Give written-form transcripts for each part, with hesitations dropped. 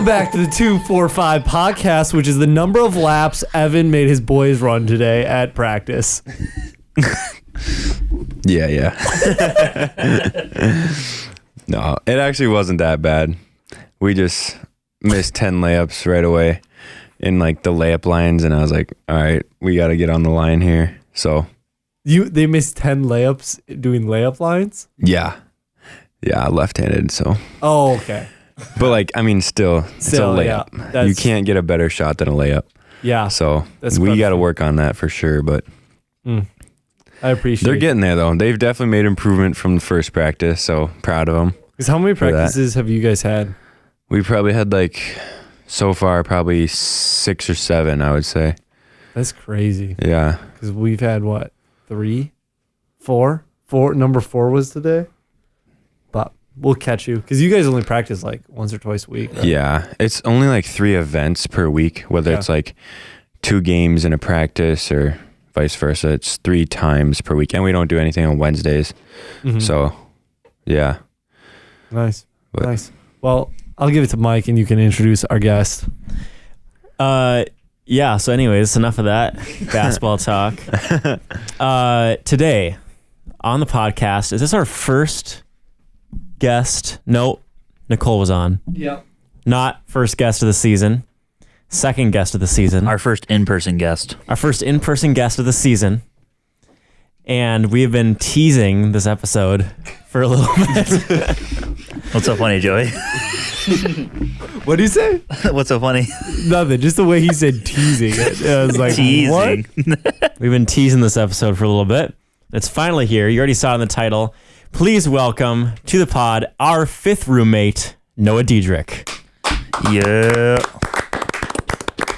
back to the 245 podcast, which is the number of laps Evan made his boys run today at practice. Yeah. No, it actually wasn't that bad. We just missed 10 layups right away in like the layup lines, and I was like, all right, we got to get on the line here. So they missed 10 layups doing layup lines? Yeah, left-handed, so. Oh, okay. But like, I mean, still it's a layup. Yeah, you can't get a better shot than a layup. Yeah. So we got to work on that for sure, but I appreciate they're getting there though. They've definitely made improvement from the first practice, so proud of them. Because how many practices have you guys had? We probably had like, so far, probably 6 or 7, I would say. That's crazy. Yeah. Because we've had what, 3, 4? Number 4 was today. But we'll catch you because you guys only practice like once or twice a week. Right? Yeah, it's only like 3 events per week. Whether it's like 2 games in a practice or vice versa, it's 3 times per week, and we don't do anything on Wednesdays. So, yeah. Nice. Well, I'll give it to Mike, and you can introduce our guest. Yeah, so anyways, enough of that basketball talk. Today on the podcast, is this our first guest? No, Nicole was on. Yep. Not first guest of the season. Second guest of the season. Our first in-person guest. Our first in-person guest of the season. And we have been teasing this episode for a little bit. What's so funny, Joey? What do you say? What's so funny? Nothing. Just the way he said teasing. I was like, teasing. What? We've been teasing this episode for a little bit. It's finally here. You already saw it in the title. Please welcome to the pod our 5th roommate, Noah Deedrick. Yeah.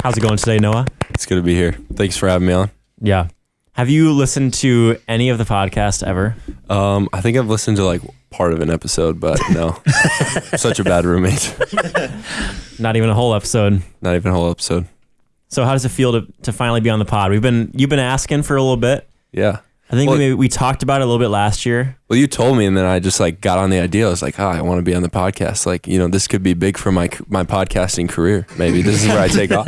How's it going today, Noah? It's good to be here. Thanks for having me on. Yeah. Have you listened to any of the podcast ever? I think I've listened to like part of an episode, but no. Such a bad roommate. Not even a whole episode. Not even a whole episode. So how does it feel to finally be on the pod? You've been asking for a little bit. Yeah. I think we talked about it a little bit last year. Well, you told me, and then I just like got on the idea. I was like, I want to be on the podcast. Like, this could be big for my podcasting career. Maybe this is where I take off.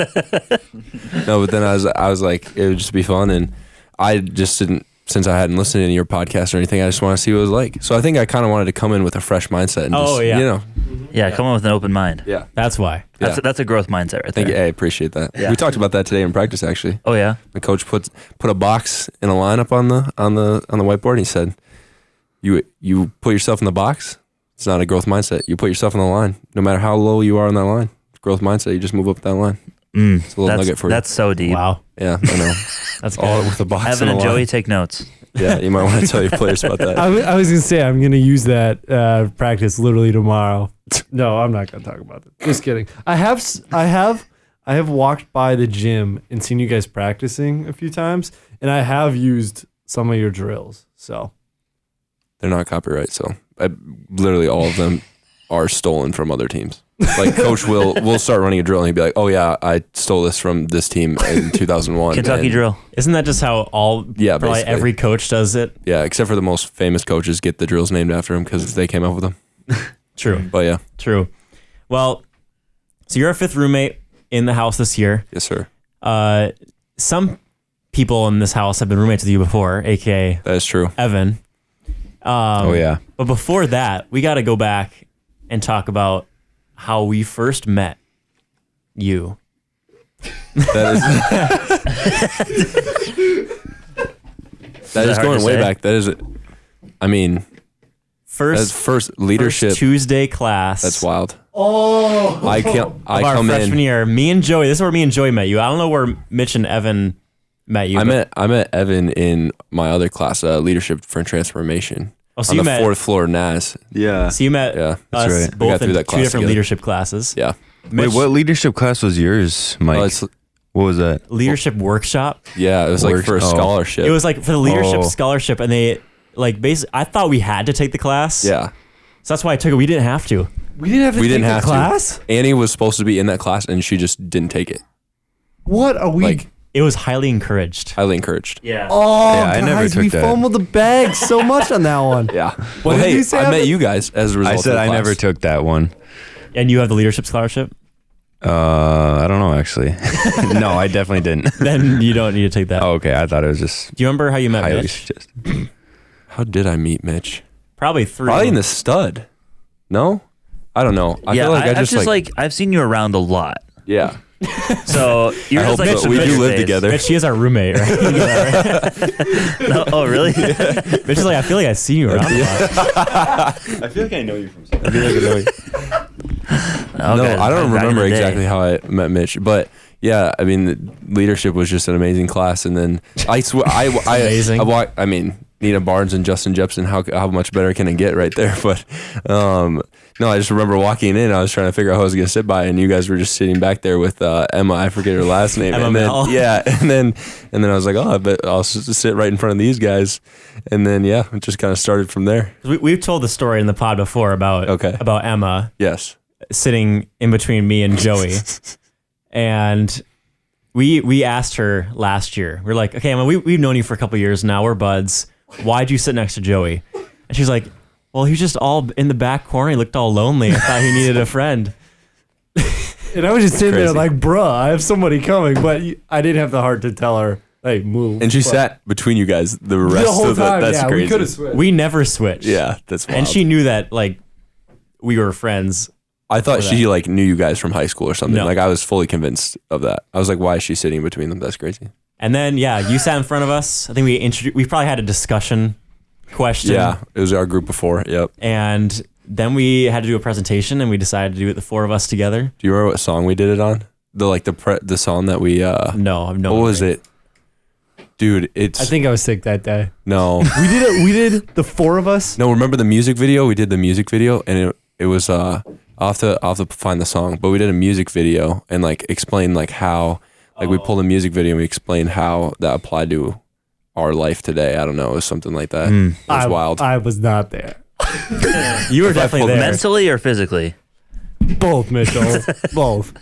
No, but then I was like, it would just be fun, and I just didn't. Since I hadn't listened to any of your podcasts or anything, I just want to see what it was like. So I think I kind of wanted to come in with a fresh mindset. And Yeah, come on with an open mind. Yeah. That's why. That's a growth mindset right there. I appreciate that. Yeah. We talked about that today in practice, actually. Oh yeah. The coach put a box in a lineup on the whiteboard, and he said, "You put yourself in the box. It's not a growth mindset. You put yourself on the line, no matter how low you are on that line. Growth mindset. You just move up that line." It's a little nugget for you. That's so deep. Wow. Yeah, I know. That's all with the box. Evan and Joey take notes. Yeah, you might want to tell your players about that. I was gonna say I'm gonna use that practice literally tomorrow. No, I'm not gonna talk about it. Just kidding. I have walked by the gym and seen you guys practicing a few times, and I have used some of your drills. So they're not copyright, so literally all of them are stolen from other teams. Like Coach will start running a drill and he'd be like, "Oh yeah, I stole this from this team in 2001." Kentucky drill. Isn't that just how probably every coach does it? Yeah, except for the most famous coaches get the drills named after them because they came up with them. True. But yeah. True. Well, so you're a 5th roommate in the house this year. Yes, sir. Some people in this house have been roommates with you before, aka That is true. Evan. Oh yeah. But before that, we got to go back and talk about how we first met you. That is going way back. That is, I mean, first leadership. First Tuesday class. That's wild. Oh, I our come freshman in. year. Me and Joey. This is where me and Joey met you. I don't know where Mitch and Evan met you. I met Evan in my other class, leadership for transformation. Oh, so on you the met 4th floor, NAS. Yeah. So you met Yeah, that's us right. We got both through in that 2 class different together. leadership classes. Yeah. Mitch, Wait, what leadership class was yours, Mike? What was that? leadership workshop? Yeah, it was like for a scholarship. It was like for the leadership Oh. scholarship, and they like basically. I thought we had to take the class. Yeah. So that's why I took it. We didn't have to. we didn't have to We take didn't the have class. to. Annie was supposed to be in that class and she just didn't take it. What are we? Like, It was highly encouraged. highly encouraged. Yeah. oh, Yeah, I guys, never took we that. fumbled the bag so much on that one. Yeah. What did hey, you say, I met Evan? you guys as a result I said of the I class. never took that one. And you have the leadership scholarship? I don't know actually. No, I definitely didn't. Then you don't need to take that. Oh, okay. I thought it was just Do you remember how you met highly Mitch? suggested. How did I meet Mitch? Probably through. Probably in the stud. No? I don't know. I feel like I've just like I've seen you around a lot. yeah. So you're I just hope like so. We do live together. Mitch, she is our roommate, right? You know that, right? No, oh, really? Mitch is like, I feel like I've seen you around a lot. I feel like I know you from something. I feel like I know you. No, I don't remember exactly how I met Mitch, but yeah, I mean, leadership was just an amazing class, and then I swear, Amazing. I mean, Nina Barnes and Justin Jepson, how much better can it get right there? But no, I just remember walking in, I was trying to figure out who I was gonna sit by, and you guys were just sitting back there with Emma. I forget her last name. Emma and then, Mel. yeah, and then I was like, oh, I bet I'll sit right in front of these guys, and then yeah, it just kind of started from there. We've told the story in the pod before about Emma Yes. sitting in between me and Joey, and we asked her last year. We're like, okay, Emma, we've known you for a couple years now. We're buds. Why'd you sit next to Joey? And she's like, well, he was just all in the back corner. He looked all lonely. I thought he needed a friend. And I was just sitting there Crazy. like, bruh, I have somebody coming. But I didn't have the heart to tell her, hey, move. And she But sat between you guys the rest the whole of the. time. That's Yeah, crazy. we could have switched. We never switched. Yeah, that's wild. And she knew that like we were friends. I thought she like knew you guys from high school or something. No. Like I was fully convinced of that. I was like, why is she sitting between them? That's crazy. And then you sat in front of us. I think we probably had a discussion question. Yeah, it was our group before. Yep. And then we had to do a presentation, and we decided to do it the four of us together. Do you remember what song we did it on? The song that we No, I've no. what was it? Dude, it's I think I was sick that day. no. We did the four of us. No, remember the music video? We did the music video and it was I'll have to find the song, but we did a music video and like explained like how we pulled a music video and we explained how that applied to our life today. I don't know, it was something like that. It was wild. I was not there. You were definitely there. Mentally or physically? Both, Mitchell. Both.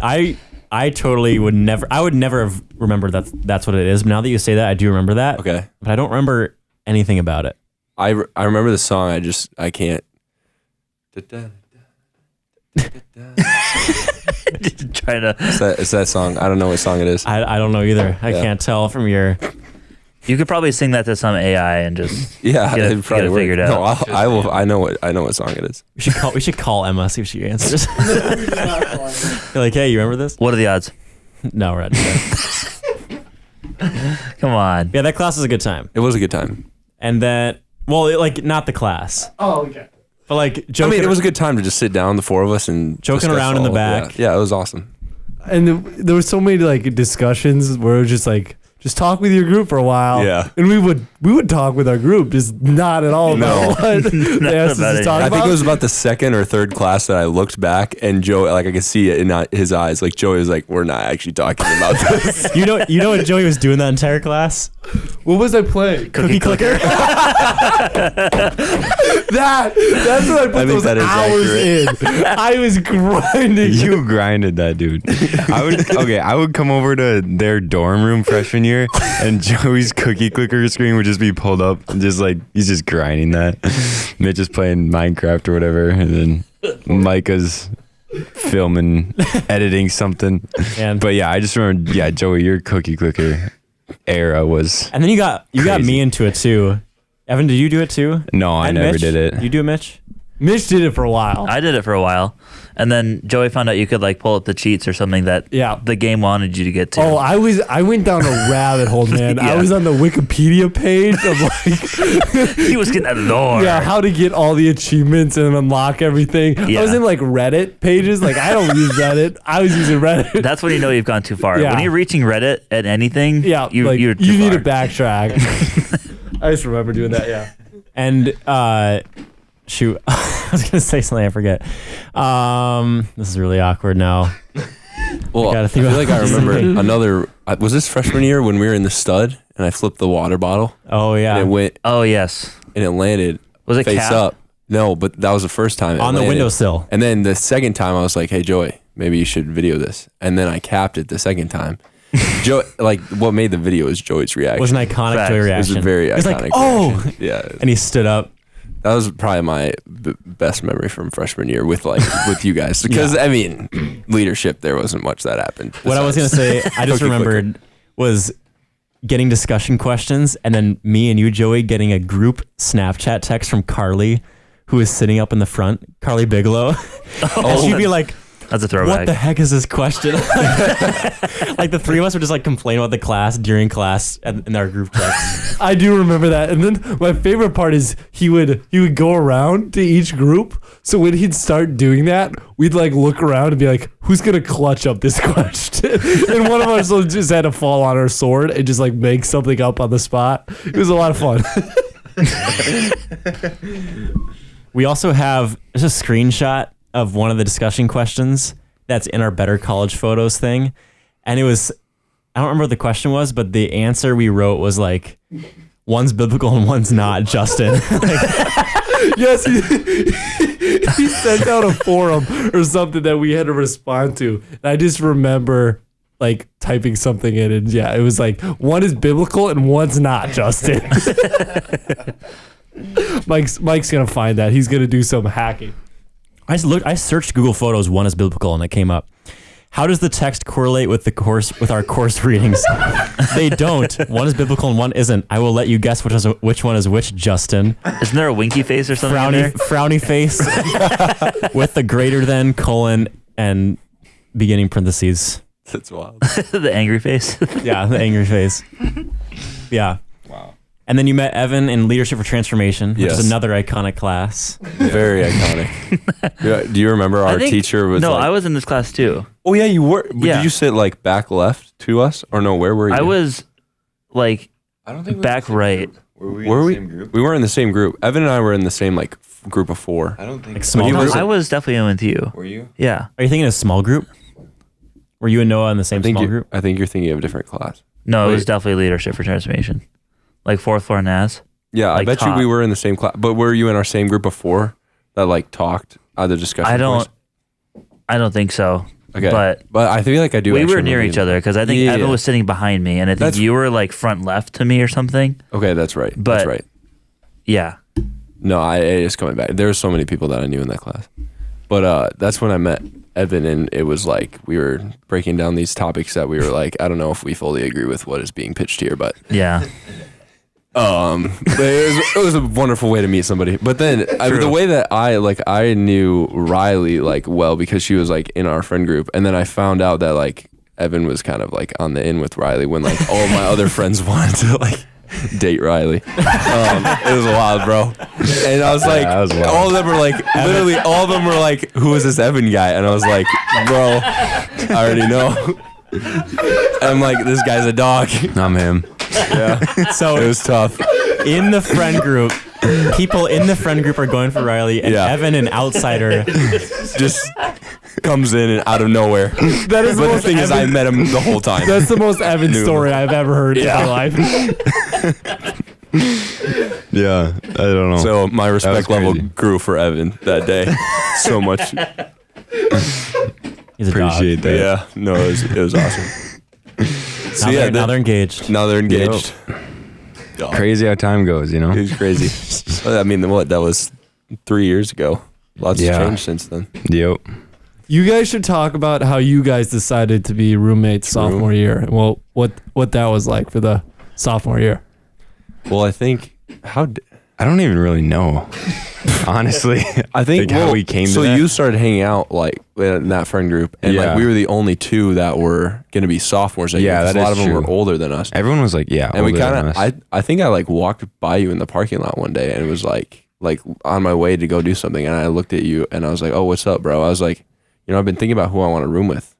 I totally would never. I would never have remembered that's what it is. But now that you say that, I do remember that. Okay. But I don't remember anything about it. I remember the song. I can't. Trying to. It's that song. I don't know what song it is. I don't know either. I Yeah. can't tell from your. You could probably sing that to some AI and just Yeah, get it it probably figured worked. out. No, I will. I know what song it is. We should call Emma, see if she answers. You're like, hey, you remember this? What are the odds? No, we're not doing that. Come on. Yeah, that class was a good time. It was a good time. And then, well, like not the class, Oh, okay. but like joking. I mean, it was a good time to just sit down, the four of us, and Joking discuss around in the all- back. Yeah, it was awesome. And there were so many like discussions where it was just like, just talk with your group for a while. Yeah. And we would talk with our group, just not at all about what they asked us about to it. talk I about. think it was about the second or third class that I looked back, and Joe, like I could see it in his eyes. Like Joey was like, "We're not actually talking about this." you know what Joey was doing that entire class? What was I playing? Cookie clicker. That's what I put I think those that is hours in. I was grinding. You grinded that, dude. I would come over to their dorm room freshman year, and Joey's cookie clicker screen would just be pulled up, and just like he's just grinding that. Mitch is playing Minecraft or whatever, and then Micah's filming, editing something. And But yeah, I just remember, Joey, your cookie clicker era was and then you got Crazy. me into it too. Evan, did you do it too? no, I And never Mitch? did it. You do it, Mitch? Mitch did it for a while. I did it for a while, and then Joey found out you could like pull up the cheats or something that Yeah. the game wanted you to get to. Oh, I went down a rabbit hole, man. I Yeah. was on the Wikipedia page of like, He was getting at the door. yeah, how to get all the achievements and unlock everything. I Yeah. was in like Reddit pages. Like I don't use Reddit. I was using Reddit. That's when you know you've gone too far. Yeah. When you're reaching Reddit at anything, Yeah, you're you too need far. to backtrack. I just remember doing that. Yeah. And shoot, I was gonna say something I forget. This is really awkward now. Well, Gotta I think feel about like I this. remember another. Was this freshman year when we were in the stud and I flipped the water bottle Oh yeah, and it went Oh yes. and it landed Was it face cap? up? No, but that was the first time it on the landed. windowsill. And then the second time I was like, "Hey Joey, maybe you should video this." And then I capped it the second time. Joe, like what made the video is Joey's reaction. Was an iconic Facts. Joey It was It was reaction. a very He's iconic. like, oh, reaction. Yeah. and he stood up. That was probably my best memory from freshman year with you guys because I mean leadership there wasn't much that happened. What I was gonna say, I just remembered was getting discussion questions, and then me and you, Joey, getting a group Snapchat text from Carly, who is sitting up in the front, Carly Bigelow, and she'd be like, that's a throwback. "What the heck is this question?" Like the three of us would just like complain about the class during class in our group text. I do remember that. And then my favorite part is he would go around to each group. So when he'd start doing that, we'd like look around and be like, who's gonna clutch up this question? And one of us just had to fall on our sword and just like make something up on the spot. It was a lot of fun. We also have just a screenshot of one of the discussion questions that's in our Better College Photos thing. And it was, I don't remember what the question was, but the answer we wrote was like, one's biblical and one's not, Justin. Yes, he sent out a forum or something that we had to respond to. And I just remember like typing something in, and yeah, it was like, one is biblical and one's not, Justin. Mike's gonna find that. He's gonna do some hacking. I searched Google Photos, one is biblical, and it came up. How does the text correlate with our course readings? They don't. One is biblical and one isn't. I will let you guess which one is which, Justin. Isn't there a winky face or something in there? Frowny face with the greater than, colon, and beginning parentheses. That's wild. The angry face. Yeah, the angry face. Yeah. Wow. And then you met Evan in Leadership for Transformation, which Yes. is another iconic class. Very iconic. Yeah, do you remember our teacher was No, like, I was in this class too. oh yeah, you were. But Yeah. Did you sit like back left to us or no? Where were you? I was like I don't think back right. Were we Were in the we? same group? We weren't in the same group. Evan and I were in the same like group of 4. I don't think Like small He group? was- I was definitely in with you. Were you? Yeah. Are you thinking of small group? Were you and Noah in the same small group? I think you're thinking of a different class. No, it was Wait. definitely Leadership for Transformation. Like 4th floor NAS. Yeah, I Like bet top. you we were in the same class. But were you in our same group before that like talked the discussion? I don't points? think so. Okay, But I feel like I do. we actually were near remember each you. other because I think Yeah, Evan yeah. was sitting behind me, and I think That's- you were like front left to me or something. Okay, that's right. But- that's right. Yeah. No, it's coming back. There were so many people that I knew in that class. But that's when I met Evan, and it was like we were breaking down these topics that we were like, I don't know if we fully agree with what is being pitched here, but Yeah. but it was a wonderful way to meet somebody. But then the way that I knew Riley like well because she was like in our friend group, and then I found out that like Evan was kind of like on the in with Riley when like all of my other friends wanted to like date Riley. It was wild, bro. And I was like, that was wild. all of them were like, literally all of them were like, who is this Evan guy? And I was like, bro, I already know. I'm like, this guy's a dog. I'm him. Yeah, So it was tough. in the friend group, people in the friend group are going for Riley, and Yeah. Evan, an outsider. Just comes in and out of nowhere. That is the But the most thing is, I Evan, met him the whole time. that's the most Evan Knew. story I've ever heard in my life. Yeah, I don't know. So my respect level crazy. grew for Evan that day so much. He's a Appreciate dog. that. Yeah, no, it was awesome. So Now, yeah, now they're engaged. now they're engaged. Crazy how time goes, you know? He's crazy. I mean, what? That was 3 years ago. Lots Yeah. has changed since then. Yep. You guys should talk about how you guys decided to be roommates sophomore year, and well, what that was like for the sophomore year. Well, I think I don't even really know. Honestly. I think Like how we came to so that? you started hanging out like in that friend group, and like Yeah. we were the only 2 that were going to be sophomores. That year, Yeah, 'cause that a lot is of them were true. older than us. Everyone was like, yeah. And we older kind than of, us. I think I like walked by you in the parking lot one day, and it was like on my way to go do something, and I looked at you, and I was like, "Oh, what's up, bro?" I was like, I've been thinking about who I want to room with.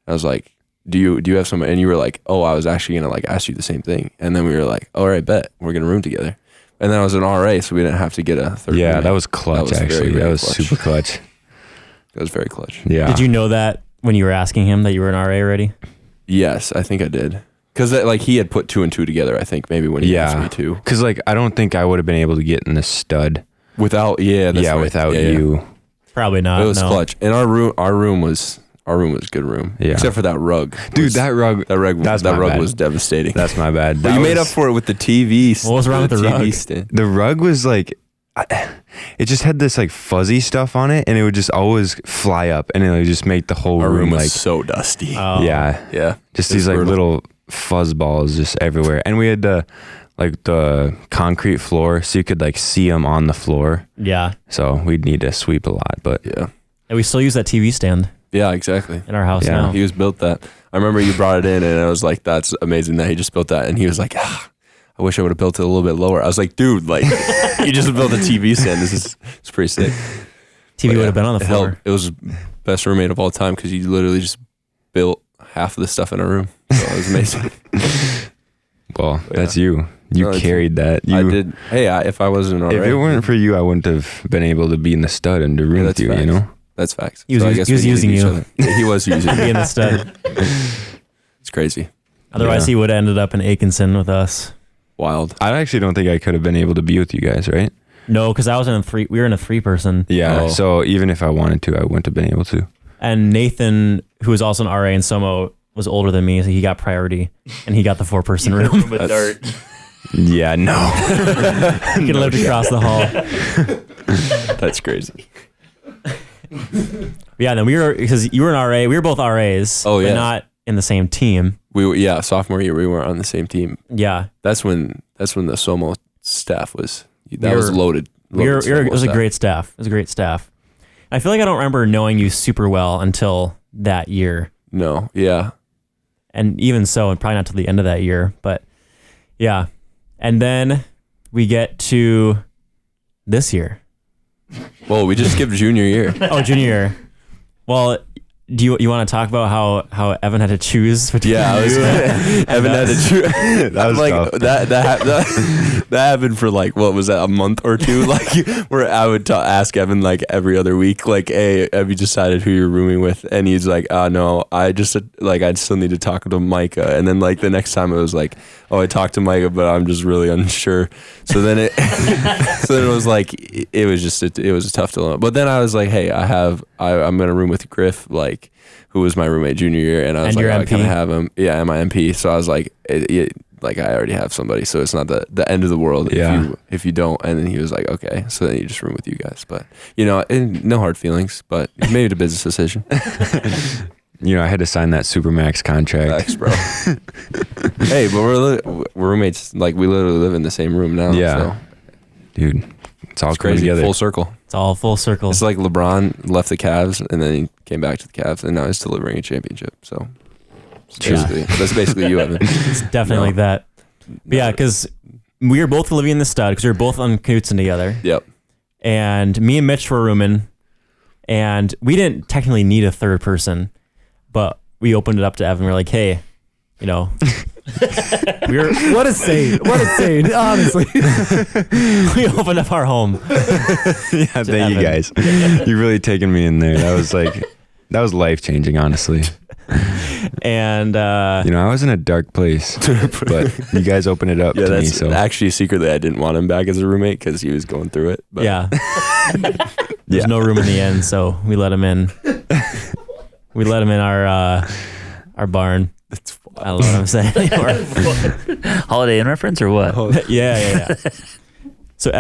I was like, do you have someone? And you were like, oh, I was actually gonna like ask you the same thing. And then we were like, all right, bet we're gonna room together. And then I was an RA, so we didn't have to get a third. Yeah, roommate. that was clutch, That was very, actually. very That was clutch. super clutch. That was very clutch. Yeah. Did you know that when you were asking him that you were an RA already? Yes, I think I did. Because like he had put 2 and 2 together. I think maybe when he asked Yeah. me to. Because, like, I don't think I would have been able to get in the stud. Without that's right. Without Yeah, yeah. you. Probably not. It was no. clutch. And our room was a good room. Yeah. Except for that rug. Dude, that rug. That's that my rug bad. was devastating. That's my bad. But you made up for it with the TV. What was wrong with the rug? stand. The rug was like, it just had this like fuzzy stuff on it, and it would just always fly up, and it would just make the whole Our room was like so dusty. yeah, just It these was like brutal. little fuzz balls just everywhere, and we had like the concrete floor, so you could like see them on the floor. Yeah. So we'd need to sweep a lot, but Yeah. And we still use that TV stand Yeah, exactly. in our house Yeah. now. He was built that. I remember you brought it in, and I was like, "That's amazing that he just built that." And he was like, "I wish I would have built it a little bit lower." I was like, "Dude, like, you just built a TV stand. It's pretty sick." TV But would have been on the it floor. helped. It was best roommate of all time because you literally just built half of the stuff in our room. So it was amazing. well, But that's yeah. you. You No, it's- carried that. I You, did. Hey, if I wasn't If it weren't for you, I wouldn't have been able to be in the stud and the room with that's you. facts. You know. That's facts. He was- I guess he was we needed using each you. other. Yeah, he was using me. Be in the stud. It's crazy. Otherwise, Yeah. he would have ended up in Aikenson with us. Wild. I actually don't think I could have been able to be with you guys, right? No, because I was in a three. We were in a 3-person. Yeah. Oh. So even if I wanted to, I wouldn't have been able to. And Nathan, who was also an RA in Somo, was older than me, so he got priority, and he got the 4-person room. with That's- dirt. Yeah. No. He could have lived across the hall. That's crazy. Yeah, then we were, because you were an RA, we were both RAs. Oh, yeah. But not in the same team. We were, sophomore year we weren't on the same team. Yeah. That's when the Somo staff was We was were- loaded. It was a great staff. It was a great staff. I feel like I don't remember knowing you super well until that year. No, yeah. And even so, and probably not till the end of that year. But yeah. And then we get to this year. Well, we just skipped junior year. Oh, junior year. Well, do you want to talk about how Evan had to choose between Yeah, I was. you and Evan had us? to choose. That was like tough. that happened for like what was that, a month or two? Like where I would ask Evan like every other week, like, "Hey, have you decided who you're rooming with?" And he's like, "No, I just like I still need to talk to Micah." And then like the next time it was like, "Oh, I talked to Micah, but I'm just really unsure." So then it was like it was a tough dilemma. But then I was like, "Hey, I'm gonna room with Griff, like." Who was my roommate junior year, and I was And like, your I kind MP? of have him, and my MP. So I was like, like I already have somebody, so it's not the end of the world Yeah. if you don't. And then he was like, okay, so then you just room with you guys. But no hard feelings, but he made a business decision. You know, I had to sign that Supermax contract. Thanks, bro. Hey, but we're roommates. Like we literally live in the same room now. Yeah. so Dude, it's all it's coming crazy. together. Full circle. It's all full circle. It's like LeBron left the Cavs and then he came back to the Cavs, and now he's delivering a championship. So Yeah. that's basically you, Evan. It's definitely No. like that. But yeah, because we were both living in the stud because we were both on Knutson together. Yep. And me and Mitch were rooming, and we didn't technically need a third person, but we opened it up to Evan. We were like, hey, we were What a saint. What a saint. Honestly. we opened up our home. Yeah, thank you Evan. guys. You've really taken me in there. That was life changing, honestly. And You know, I was in a dark place, but you guys opened it up Yeah, to me. that's So actually secretly I didn't want him back as a roommate because he was going through it. But yeah, there's Yeah. no room in the end, so we let him in. We let him in our barn. it's I don't know what I'm saying anymore. Holiday Inn reference or what? Yeah. So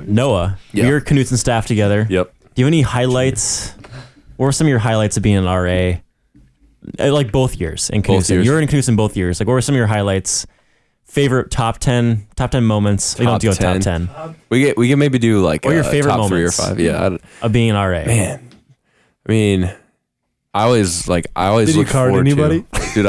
Noah, Yeah. we were Knutson staff together. Yep. Do you have any highlights? What were some of your highlights of being an RA? Like both years in Both Knutson. years. You were in Knutson both years. Like, what were some of your highlights? Favorite top 10 moments? We don't do a top 10 We can maybe do like Or your favorite top moments. 3 or 5. Yeah. of being an RA. Man. I mean, I always Did you look card forward anybody? to. Dude,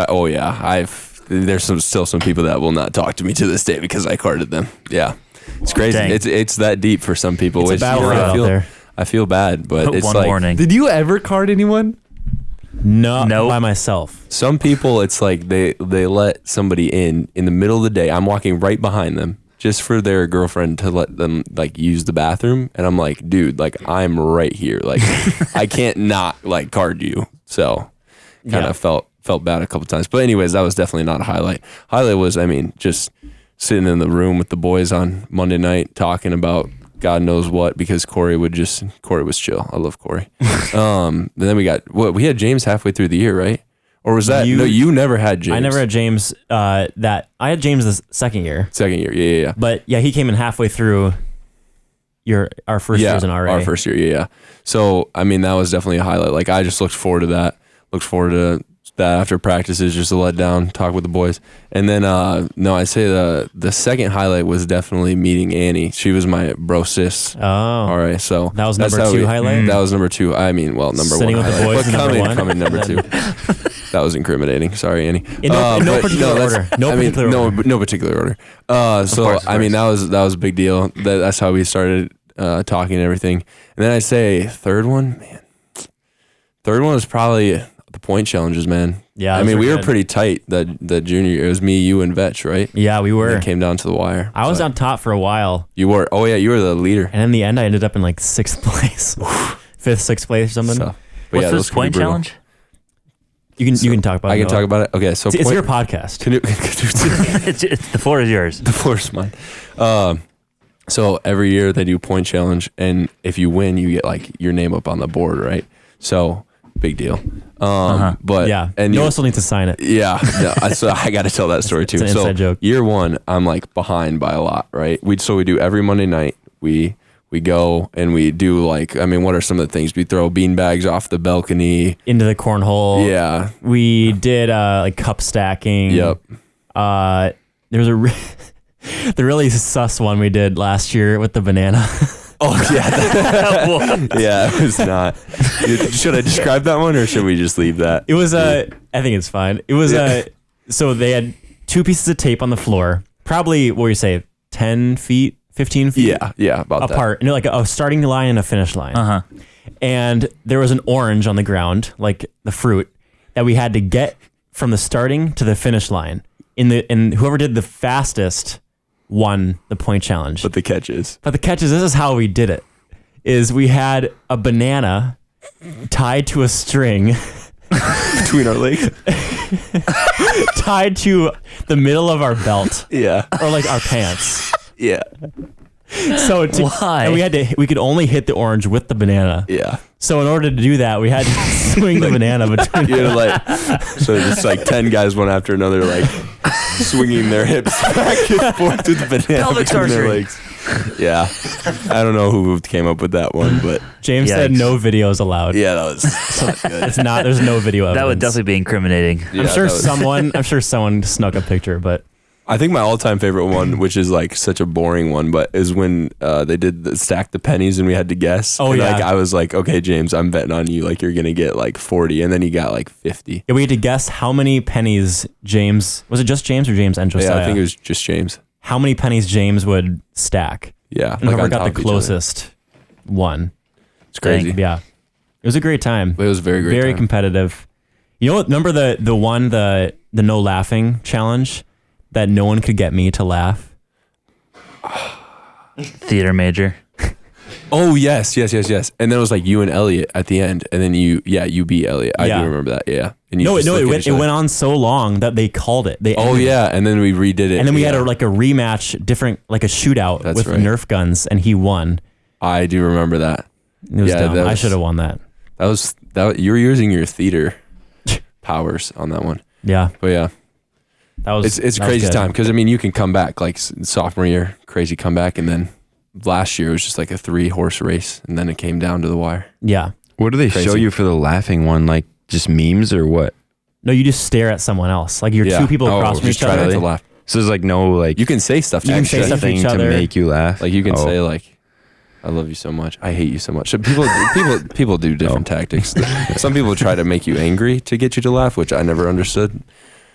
there's still some people that will not talk to me to this day because I carded them. Yeah. It's crazy. Dang. It's that deep for some people. It's a which, battlefield out there. I feel bad, but it's One like warning. Did you ever card anyone? No, Nope. by myself. some people, it's like they let somebody in the middle of the day. I'm walking right behind them just for their girlfriend to let them like use the bathroom, and I'm like, dude, like I'm right here, like I can't not like card you. So kind Yeah. of felt bad a couple times, but anyways, that was definitely not a highlight. Highlight was, I mean, just sitting in the room with the boys on Monday night talking about God knows what, because Corey was chill. I love Corey. And then we had James halfway through the year, right? Or was that you never had James? I never had James. I had James the second year, second year. Yeah. but yeah, he came in halfway through our first year as an RA. Our first year, yeah. So, I mean, that was definitely a highlight. Like, I just looked forward to that. Looked forward to that after practices, just to let down, talk with the boys. And then, no, I'd say the second highlight was definitely meeting Annie. She was my bro sis. Oh. All right, so. That was that's number how 2 we- highlight? That was number 2. I mean, well, number Sitting 1 with the highlight. boys But is number 1? coming number 2. That was incriminating. Sorry, Annie. In no particular that's- order. No I mean, particular order. No particular order. So, course, of I mean, course. that was a big deal. That's how we started talking and everything. And then I'd say third one was probably the point challenges, man. Yeah, I those mean, were we were good. pretty tight the junior year. It was me, you, and Vetch, right? Yeah, we And were. it came down to the wire. I was So- on top for a while, You were. Oh yeah, you were the leader. and in the end, I ended up in like 6th place, 5th, 6th place, or something. So, but What's yeah, this those could be point brutal. challenge? You can talk about. I it, can Noah. talk about it. Okay, so It's your podcast. Can you, The floor is yours. the floor is mine. So every year they do point challenge, and if you win, you get like your name up on the board, right? So big deal. But Yeah, and Noah you, still needs to sign it. yeah, no, so I got to tell that story too. It's an So inside joke. year 1, I'm like behind by a lot, right? We do every Monday night. We go and we do like, I mean, what are some of the things? We throw bean bags off the balcony. Into the cornhole. Yeah. We did like cup stacking. Yep. There was the really sus one we did last year with the banana. Oh yeah. Yeah, it was not. Should I describe that one or should we just leave that? It was I think it's fine. It was so they had 2 pieces of tape on the floor, probably what do you say, 10 feet, 15 feet Yeah, about apart, and like a starting line and a finish line. Uh-huh. And there was an orange on the ground, like the fruit, that we had to get from the starting to the finish line. And whoever did the fastest won the point challenge. But the catch is. But the catch is, this is how we did it, is we had a banana tied to a string Between our legs. tied to the middle of our belt Yeah. or like our pants. Yeah. So Why? and we could only hit the orange with the banana. Yeah. So in order to do that, we had to swing the banana between. You're like, so just like 10 guys one after another, like swinging their hips back and forth with the banana Pelvic between their surgery. legs. Yeah. I don't know who came up with that one, but James said Yikes. no videos allowed. yeah, that was not good. It's not. There's no video evidence. That would definitely be incriminating. Yeah, I'm sure that was- someone snuck a picture, but I think my all-time favorite one, which is like such a boring one, but is when they did stack the pennies and we had to guess. Oh, and yeah. Like I was like, okay, James, I'm betting on you. Like you're gonna get like 40, and then he got like 50. yeah, we had to guess how many pennies James, was it just James or James and Josiah? Yeah, I think it was just James. How many pennies James would stack? Yeah, And whoever on got top the of each other. closest won. It's crazy. Yeah, it was a great time. It was a very great. Very time. competitive. You know what? Remember the no laughing challenge that no one could get me to laugh? Theater major. Oh yes. And then it was like you and Elliot at the end, and then you beat Elliot. I Yeah. do remember that. Yeah. And you No, just it look at went, each it other. went on so long that they called it. They Oh ended it. yeah, and then we redid it. And then we yeah. had a rematch, different, like a shootout That's with right. Nerf guns, and he won. I do remember that. It was Yeah, dumb. that I was- should have won that. That you were using your theater powers on that one. Yeah, But yeah, that was. it's a that was crazy good. time because I mean you can come back like sophomore year, crazy comeback, and then last year it was just like a 3-horse race, and then it came down to the wire. Yeah. What do they Crazy. show you for the laughing one? Like just memes or what? No, you just stare at someone else. Like you're Yeah. two people Oh, across from just each try not other. to laugh. So there's like no like You can say stuff. To You can extra say stuff to thing each to other. make you laugh. Like you can Oh. say like, "I love you so much. I hate you so much." So people do different tactics. Some people try to make you angry to get you to laugh, which I never understood.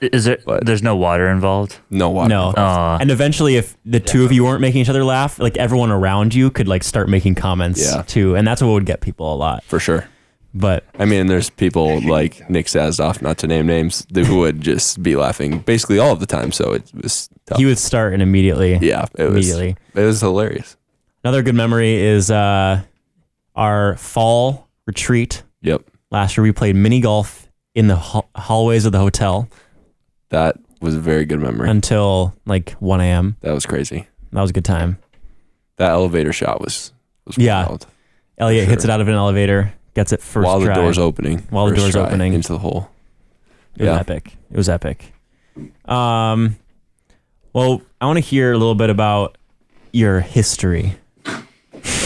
Is there? But- There's no water involved. No water. No. And eventually, if the two of you weren't making each other laugh, like everyone around you could like start making comments Yeah. too, and that's what would get people a lot. For sure. But I mean, there's people like Nick Sazdoff, not to name names, who would just be laughing basically all of the time. So it was tough. he would start and immediately. yeah, it was hilarious. Another good memory is our fall retreat. Yep. Last year, we played mini golf in the hallways of the hotel That was a very good memory. until like 1 a.m. That was crazy. That was a good time. That elevator shot was Yeah. wild. Elliot For hits sure. it out of an elevator, gets it first While try. the door's opening. While the First door's try opening. into the hole. It was Yeah. epic. It was epic. Well, I want to hear a little bit about your history.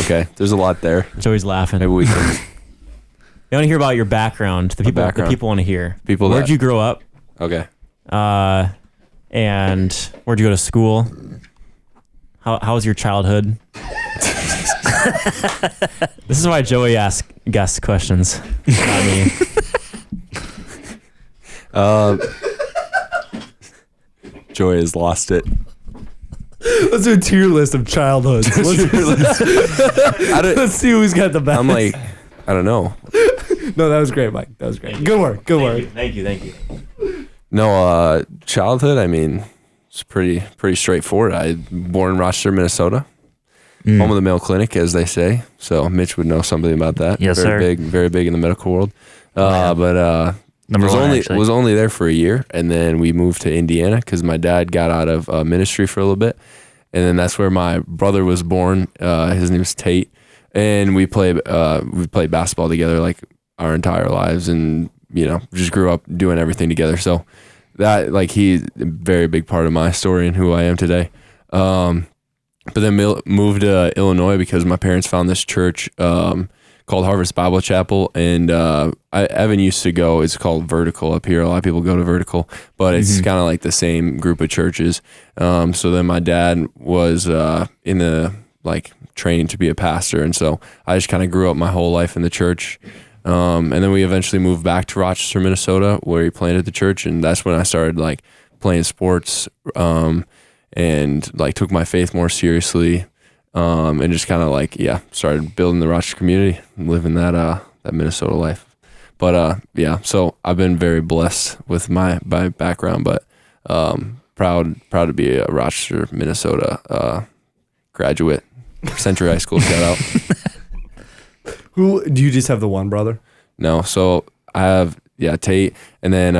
Okay, there's a lot there. Joey's laughing. Maybe we can. They want to hear about your background. The people want to hear. Where'd you grow up? Okay. And where'd you go to school? How was your childhood? This is why Joey asks guest questions. Not me. Joey has lost it. Let's do a tier list of childhoods. Let's see who's got the best. I'm like, I don't know. No, that was great, Mike. That was great. Good work. Good work. Thank you. No, childhood, I mean, it's pretty straightforward. I born in Rochester, Minnesota. Home of the Mayo Clinic, as they say. So Mitch would know something about that. Yes, sir. Very big in the medical world. Number one, actually. was only there for a year, and then we moved to Indiana because my dad got out of ministry for a little bit, and then that's where my brother was born. His name is Tate, and we played basketball together like our entire lives, and just grew up doing everything together. So that he's a very big part of my story and who I am today. But then moved to Illinois because my parents found this church called Harvest Bible Chapel, and Evan used to go. It's called Vertical up here. A lot of people go to Vertical, but it's kind of like the same group of churches. So then my dad was in the trained to be a pastor, and so I just kind of grew up my whole life in the church. And then we eventually moved back to Rochester, Minnesota, where he planted the church, and that's when I started playing sports. And took my faith more seriously, and just kind of started building the Rochester community, and living that Minnesota life. But so I've been very blessed with my background, but proud to be a Rochester, Minnesota graduate. Century High School, shout out. Who do you just have the one brother? No, so I have Tate, and then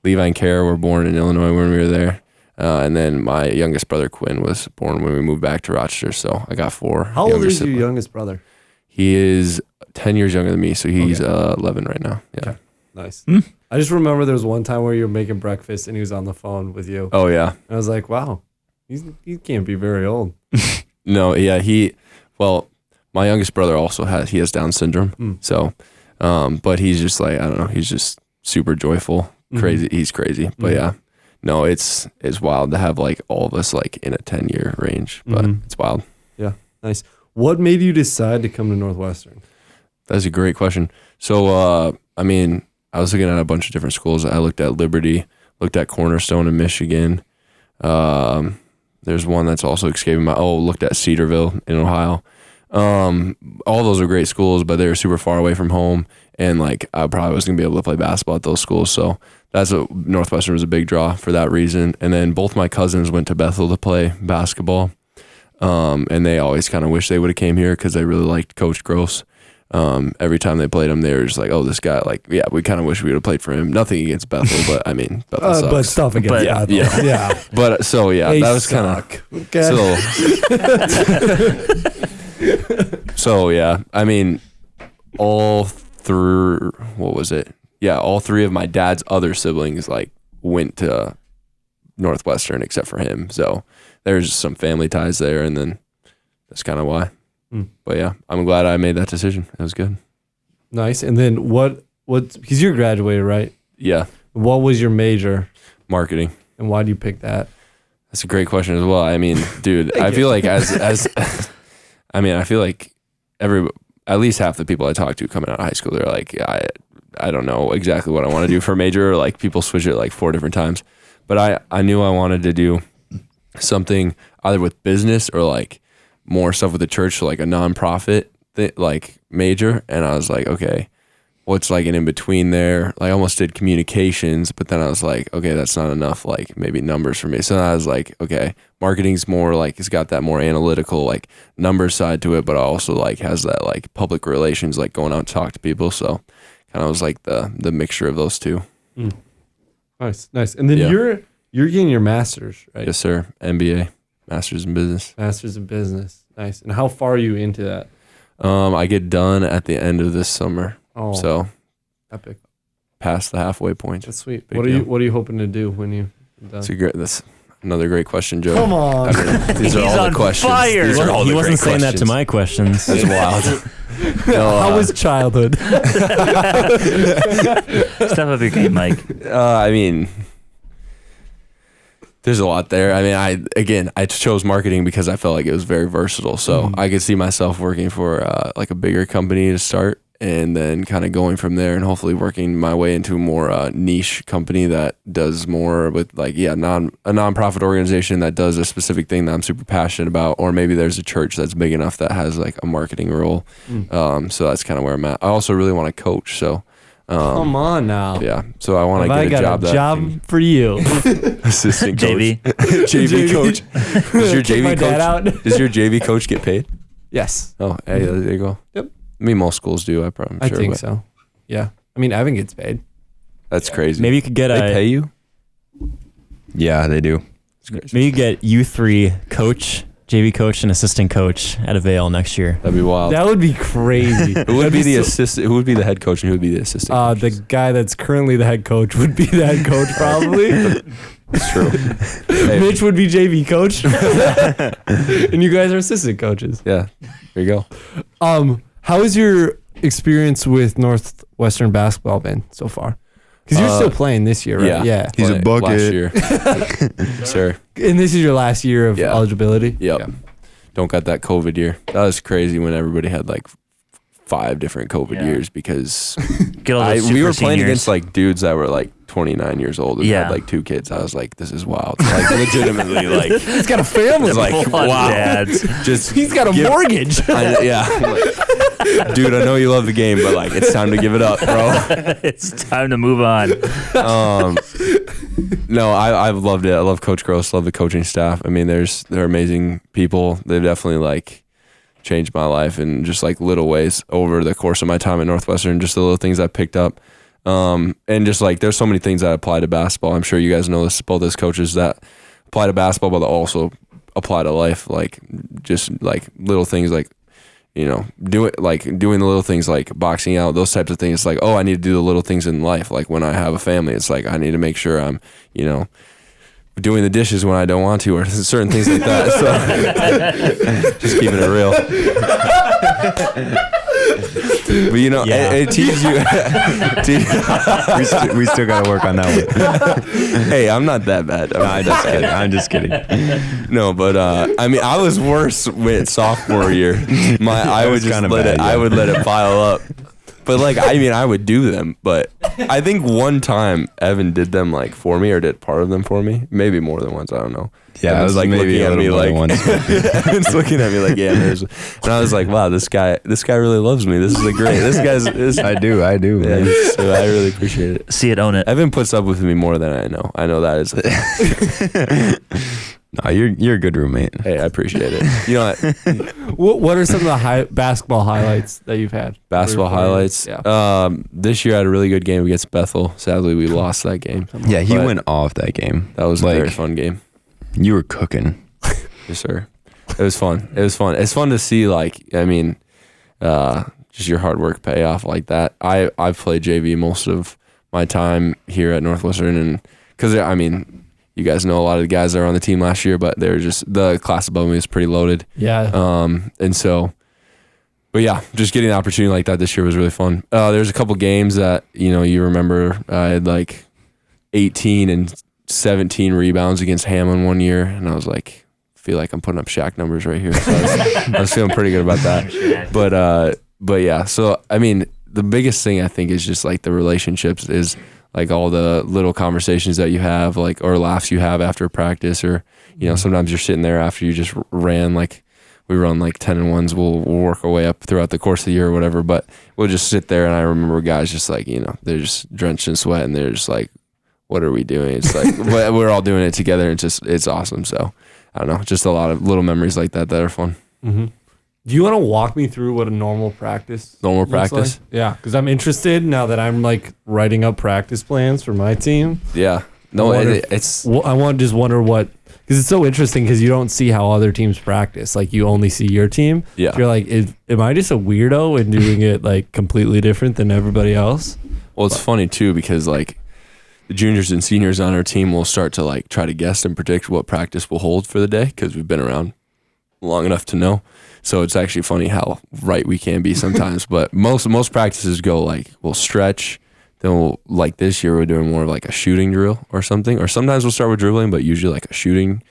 Levi and Kara were born in Illinois when we were there. And then my youngest brother, Quinn, was born when we moved back to Rochester. So I got 4. How old is your youngest brother? He is 10 years younger than me. So he's 11 right now. Yeah. Okay. Nice. I just remember there was one time where you were making breakfast and he was on the phone with you. Oh, yeah. And I was like, wow, he can't be very old. No, yeah. My youngest brother also has Down syndrome. So, but he's just I don't know. He's just super joyful, crazy. He's crazy. But yeah. No, it's wild to have all of us in a 10-year range, but it's wild. Yeah, nice. What made you decide to come to Northwestern? That's a great question. So, I was looking at a bunch of different schools. I looked at Liberty, looked at Cornerstone in Michigan. There's one that's also escaping looked at Cedarville in Ohio. All those are great schools, but they were super far away from home, and I probably wasn't gonna be able to play basketball at those schools. So that's what Northwestern was a big draw for that reason. And then both my cousins went to Bethel to play basketball, and they always kind of wish they would have came here because they really liked Coach Gross. Every time they played him, they were just oh, this guy, we kind of wish we would have played for him. Nothing against Bethel, but Bethel sucks. But stuff against Bethel. Yeah. But so that was kind of So yeah, all through what was it? Yeah, all 3 of my dad's other siblings went to Northwestern except for him. So there's just some family ties there, and then that's kind of why. But yeah, I'm glad I made that decision. It was good. Nice. And then what? Because you're graduated, right? Yeah. What was your major? Marketing. And why do you pick that? That's a great question as well. Dude, I feel like I feel like at least half the people I talk to coming out of high school, they're I don't know exactly what I want to do for a major. People switch it 4 different times. But I knew I wanted to do something either with business or more stuff with the church, so a nonprofit major. And I was okay, what's an in-between there? I almost did communications, but then I was okay, that's not enough maybe numbers for me. So then I was okay, marketing's more it's got that more analytical numbers side to it, but also has that public relations, going out and talk to people. So kind of was the mixture of those two. Nice. And then you're getting your master's, right? Yes, sir. MBA, Master's in Business. Master's in Business. Nice. And how far are you into that? I get done at the end of this summer. Oh, so epic. Past the halfway point. That's sweet. Big What deal. are you hoping to do when you're done? It's a great. Another great question, Joe. Come on. These are He's all on the questions. fire. These are all He the wasn't great saying that to questions. my questions. That's wild. No, How was childhood? Step up your game, Mike. I mean, there's a lot there. I mean, I chose marketing because I felt like it was very versatile. So I could see myself working for like a bigger company to start, and then kind of going from there, and hopefully working my way into a more niche company that does more with like a nonprofit organization that does a specific thing that I'm super passionate about, or maybe there's a church that's big enough that has like a marketing role. So that's kind of where I'm at. I also really want to coach. So. Come on now. Yeah, so I want to Have get I got a job a job for you. assistant coach. JV. JV coach. Does your Kick my JV dad coach? out. Does your JV coach get paid? Yes, Oh, hey, there you go. Yep. I mean, most schools do. I'm I sure, think but so. Yeah. I mean, Evan gets paid. That's crazy. Maybe you could get they pay you. Yeah, they do. It's crazy. maybe you get U3 coach, JV coach, and assistant coach at Avail next year. That'd be wild. That would be crazy. Who would be the assistant? Who would be the head coach, and who would be the assistant? The guy that's currently the head coach would be the head coach, probably. It's true. Hey, Mitch would be JV coach, and you guys are assistant coaches. yeah, there you go. How has your experience with Northwestern basketball been so far? Because you're still playing this year, right? Yeah. He's a Last bucket. year. Sir. And this is your last year of Yeah. eligibility. Yep. Yeah. Don't got that COVID year. That was crazy when everybody had like 5 different COVID Yeah. years because Get all those we were super playing seniors. against like dudes that were like 29 years old and Yeah. had like 2 kids. I was like, this is wild. Like legitimately, like He's got a family. it's like Full-on wow. dads. Just He's got a mortgage. yeah. Like, dude, I know you love the game, but like it's time to give it up, bro. It's time to move on. No, I've loved it. I love Coach Gross. Love the coaching staff. I mean, they're amazing people. They've definitely like changed my life in just like little ways over the course of my time at Northwestern. Just the little things I picked up, and just like there's so many things that apply to basketball. I'm sure you guys know this, both as coaches, that apply to basketball, but also apply to life. Like just like little things like, you know, doing the little things like boxing out, those types of things. Like, oh, I need to do the little things in life. Like when I have a family, it's like I need to make sure I'm, you know, doing the dishes when I don't want to, or certain things like that. So just keeping it real. But you know, Yeah. it teaches you. We still got to work on that one. Hey, I'm not that bad. I'm just kidding. No, but I mean, I was worse with sophomore year. I would was just kinda let bad, it. yeah. I would let it pile up. But like, I mean, I would do them. But I think one time Evan did them like for me, or did part of them for me. Maybe more than once. I don't know. Yeah, Evan's it was like maybe looking a at little me more like. than once. Evan's looking at me like, yeah. And I was like, wow, this guy really loves me. This is a great. I do. Yeah, Man. so I really appreciate it. See it, own it. Evan puts up with me more than I know. I know that is. No, you're a good roommate. Hey, I appreciate it. You know what? What are some of the basketball highlights that you've had? Basketball highlights. Yeah. This year I had a really good game against Bethel. Sadly, we lost that game. Yeah, he But went off that game. That was a very fun game. You were cooking. Yes, sir. It was fun. It's fun to see, like, I mean, just your hard work pay off like that. I've played JV most of my time here at Northwestern, and because I mean, you guys know a lot of the guys that were on the team last year, but they're just, the class above me is pretty loaded. Yeah. And so, but yeah, just getting an opportunity like that this year was really fun. There's a couple games that, you know, you remember I had like 18 and 17 rebounds against Hamlin one year, and I was like, feel like I'm putting up Shaq numbers right here. So I was feeling pretty good about that. But yeah, so I mean, the biggest thing I think is just like the relationships, is like all the little conversations that you have, like, or laughs you have after practice, or, you know, sometimes you're sitting there after you just ran, like we run like 10-1s. We'll work our way up throughout the course of the year or whatever, but we'll just sit there, and I remember guys just like, you know, they're just drenched in sweat, and they're just like, what are we doing? It's like, we're all doing it together. It's awesome. So I don't know, just a lot of little memories like that are fun. Mm-hmm. Do you want to walk me through what a normal practice? Normal looks practice? like? Yeah, because I'm interested now that I'm like writing up practice plans for my team. Yeah. No, I wonder it's I want to just wonder what, because it's so interesting because you don't see how other teams practice. Like you only see your team. Yeah. So you're like, am I just a weirdo and doing it like completely different than everybody else? well, it's funny too, because like the juniors and seniors on our team will start to like try to guess and predict what practice will hold for the day because we've been around long enough to know. So it's actually funny how right we can be sometimes. But most practices go like we'll stretch, then we'll, like this year we're doing more like a shooting drill or something. Or sometimes we'll start with dribbling, but usually like a shooting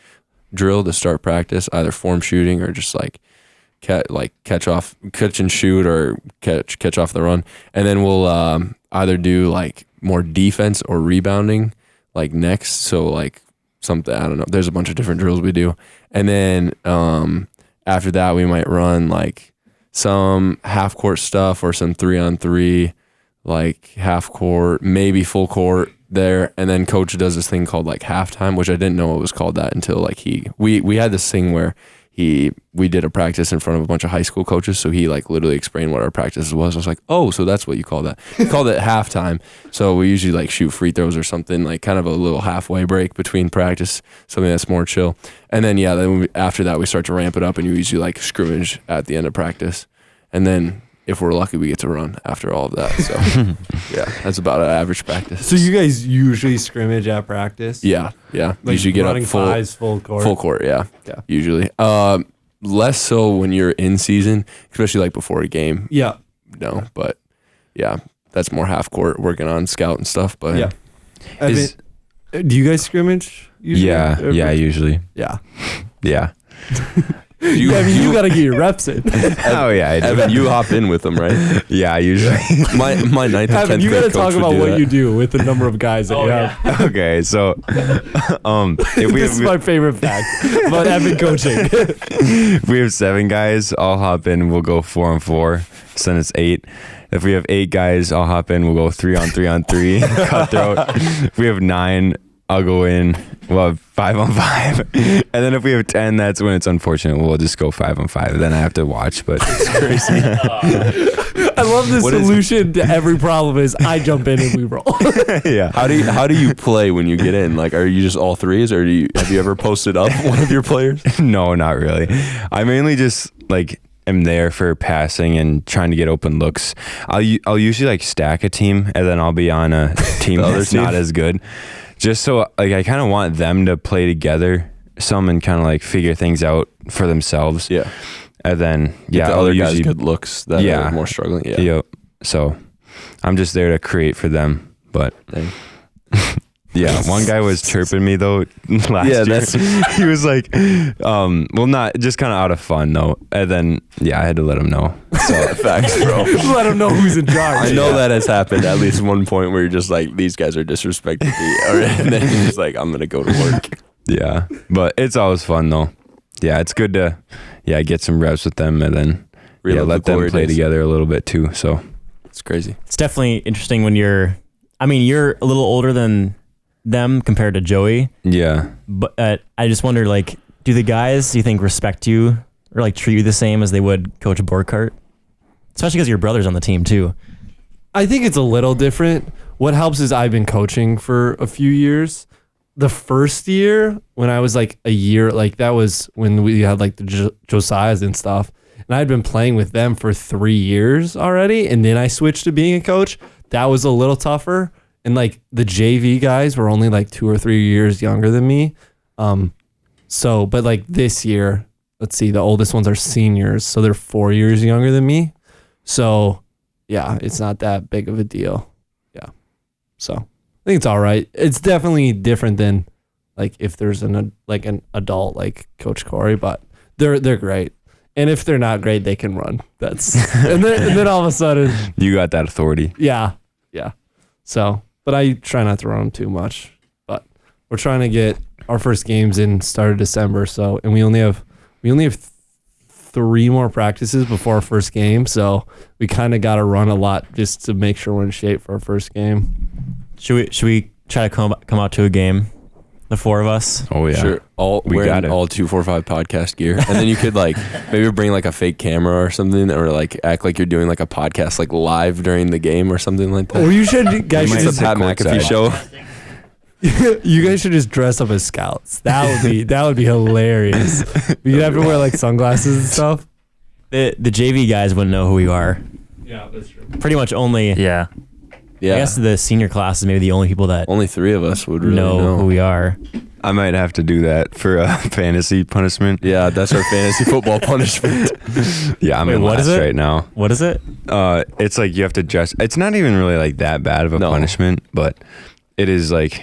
drill to start practice, either form shooting or just like catch and shoot or catch off the run. And then we'll either do like more defense or rebounding like next. So like something, I don't know, there's a bunch of different drills we do. And then after that we might run like some half court stuff or some 3-on-3, like half court, maybe full court there. And then coach does this thing called like halftime, which I didn't know it was called that until like we had this thing where we did a practice in front of a bunch of high school coaches, so he like literally explained what our practice was. I was like, oh, so that's what you call that. We called it halftime. So we usually like shoot free throws or something, like kind of a little halfway break between practice, something that's more chill. And then after that we start to ramp it up, and you usually like scrimmage at the end of practice. And then if we're lucky, we get to run after all of that. So yeah, that's about an average practice. So you guys usually scrimmage at practice? Yeah. Like usually get up full court. Full court, yeah. Usually. Less so when you're in season, especially like before a game. Yeah. No, but yeah, that's more half court, working on scout and stuff. But yeah. Do you guys scrimmage? Usually? Yeah, usually. Yeah. Yeah. You got to get your reps in. Oh yeah, I do. Evan, you hop in with them, right? Yeah, usually. my 9th and 10th You got to grade talk coach about would do what that. you do with the number of guys that you have. Okay, so This is my favorite fact about Evan coaching. if we have 7 guys, I'll hop in. We'll go 4-on-4. So then it's 8. If we have 8 guys, I'll hop in. We'll go 3-on-3-on-3 cutthroat. If we have 9, I'll go in. Well, 5-on-5. And then if we have 10, that's when it's unfortunate. We'll just go 5-on-5. Then I have to watch, but it's crazy. I love the solution to every problem is I jump in and we roll. Yeah. How do you play when you get in? Like, are you just all threes, or have you ever posted up one of your players? No, not really. I mainly just like am there for passing and trying to get open looks. I'll usually like stack a team, and then I'll be on a team that's not as good. Just so like I kind of want them to play together some and kind of like figure things out for themselves. Yeah. And then The other guys good looks that are more struggling. Yeah. Yep. So I'm just there to create for them. But yeah, one guy was chirping me though last year. He was like, well, not just kind of out of fun though. And then I had to let him know. So facts, bro. Let him know who's in charge. I know that has happened at least one point where you're just like, these guys are disrespecting me, and then you're just like, I'm gonna go to work. Yeah, but it's always fun though. Yeah, it's good to get some reps with them, and then let them play together a little bit too. So it's crazy. It's definitely interesting when you're a little older than them compared to Joey. Yeah. But I just wonder, like, do the guys, do you think, respect you or like treat you the same as they would Coach Borkart? Especially because your brother's on the team too. I think it's a little different. What helps is I've been coaching for a few years. The first year when I was like a year, like that was when we had like the Josiahs and stuff. And I'd been playing with them for 3 years already. And then I switched to being a coach. That was a little tougher. And like the JV guys were only like 2 or 3 years younger than me. But like this year, let's see, the oldest ones are seniors. So they're 4 years younger than me. So yeah, it's not that big of a deal. Yeah. So I think it's all right. It's definitely different than like if there's an adult like Coach Corey, but they're great. And if they're not great, they can run. That's and then all of a sudden you got that authority. Yeah. So, but I try not to run them too much. But we're trying to get our first games in start of December. So, and we only have 3 more practices before our first game. So we kind of got to run a lot just to make sure we're in shape for our first game. Should we try to come out to a game? The 4 of us. Oh yeah, sure. We got it. All 245 podcast gear, and then you could like maybe bring like a fake camera or something, or like act like you're doing like a podcast like live during the game or something like that. Or you should guys should It's just a Pat McAfee show. you guys should just dress up as scouts. That would be hilarious. You'd have to wear like sunglasses and stuff. The JV guys wouldn't know who we are. Yeah, that's true. Pretty much only Yeah. Yeah. I guess the senior class is maybe the only people that Only 3 of us would really know. who we are. I might have to do that for a fantasy punishment. Yeah, that's our fantasy football punishment. Yeah, I'm Wait, in what is last it? right now. What is it? It's like you have to dress. It's not even really like that bad of a No. punishment, but it is like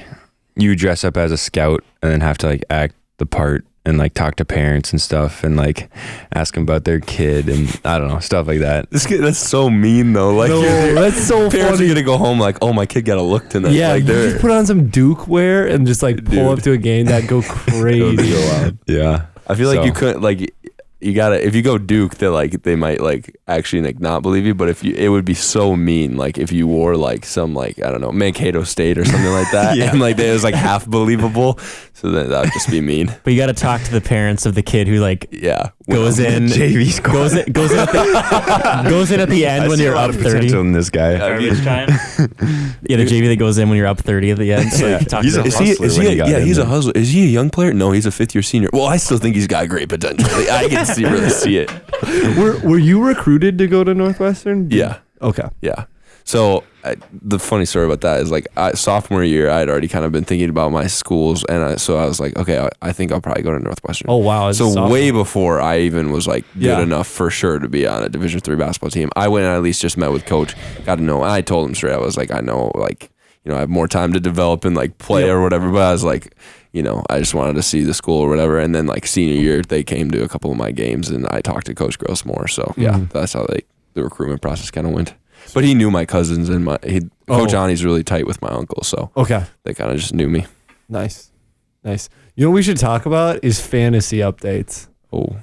you dress up as a scout and then have to like act the part and like talk to parents and stuff and like ask them about their kid and I don't know, stuff like that. That's so mean though. Like No, that's so parents funny. are gonna go home like, oh, my kid got a look tonight. Yeah, like, you just put on some Duke wear and just like pull Dude. up to a game that go It would crazy. be so loud. Yeah. I feel like So- you couldn't like. You gotta, if you go Duke, they might like actually like not believe you. But it would be so mean, like if you wore like some like I don't know Mankato State or something like that, Yeah. and like it was like half believable. So then that would just be mean. But you got to talk to the parents of the kid who like Yeah, goes in, JV squad. goes in at the end I when see you're a lot up of 30. potential in this guy. Garbage time. Yeah, the JV that goes in when you're up 30 at the end. So you can talk He's to a them. hustler when he got in he's a there. hustler. Is he a young player? No, he's a 5th year senior. Well, I still think he's got great potential. Like, I can really see it. Were you recruited to go to Northwestern? Yeah. Okay. Yeah. So the funny story about that is like sophomore year, I had already kind of been thinking about my schools, and so I was like, okay, I think I'll probably go to Northwestern. Oh wow. as a So sophomore. way before I even was like good Yeah. enough for sure to be on a Division III basketball team, I went and at least just met with coach, got to know. I told him straight, I was like, I know, like I have more time to develop and like play or whatever, but I was like, I just wanted to see the school or whatever. And then like senior year, they came to a couple of my games, and I talked to Coach Gross more. So yeah, that's how the recruitment process kind of went. But he knew my cousins and Coach Ani's really tight with my uncle, so Okay. they kind of just knew me. Nice. You know what we should talk about is fantasy updates. Oh,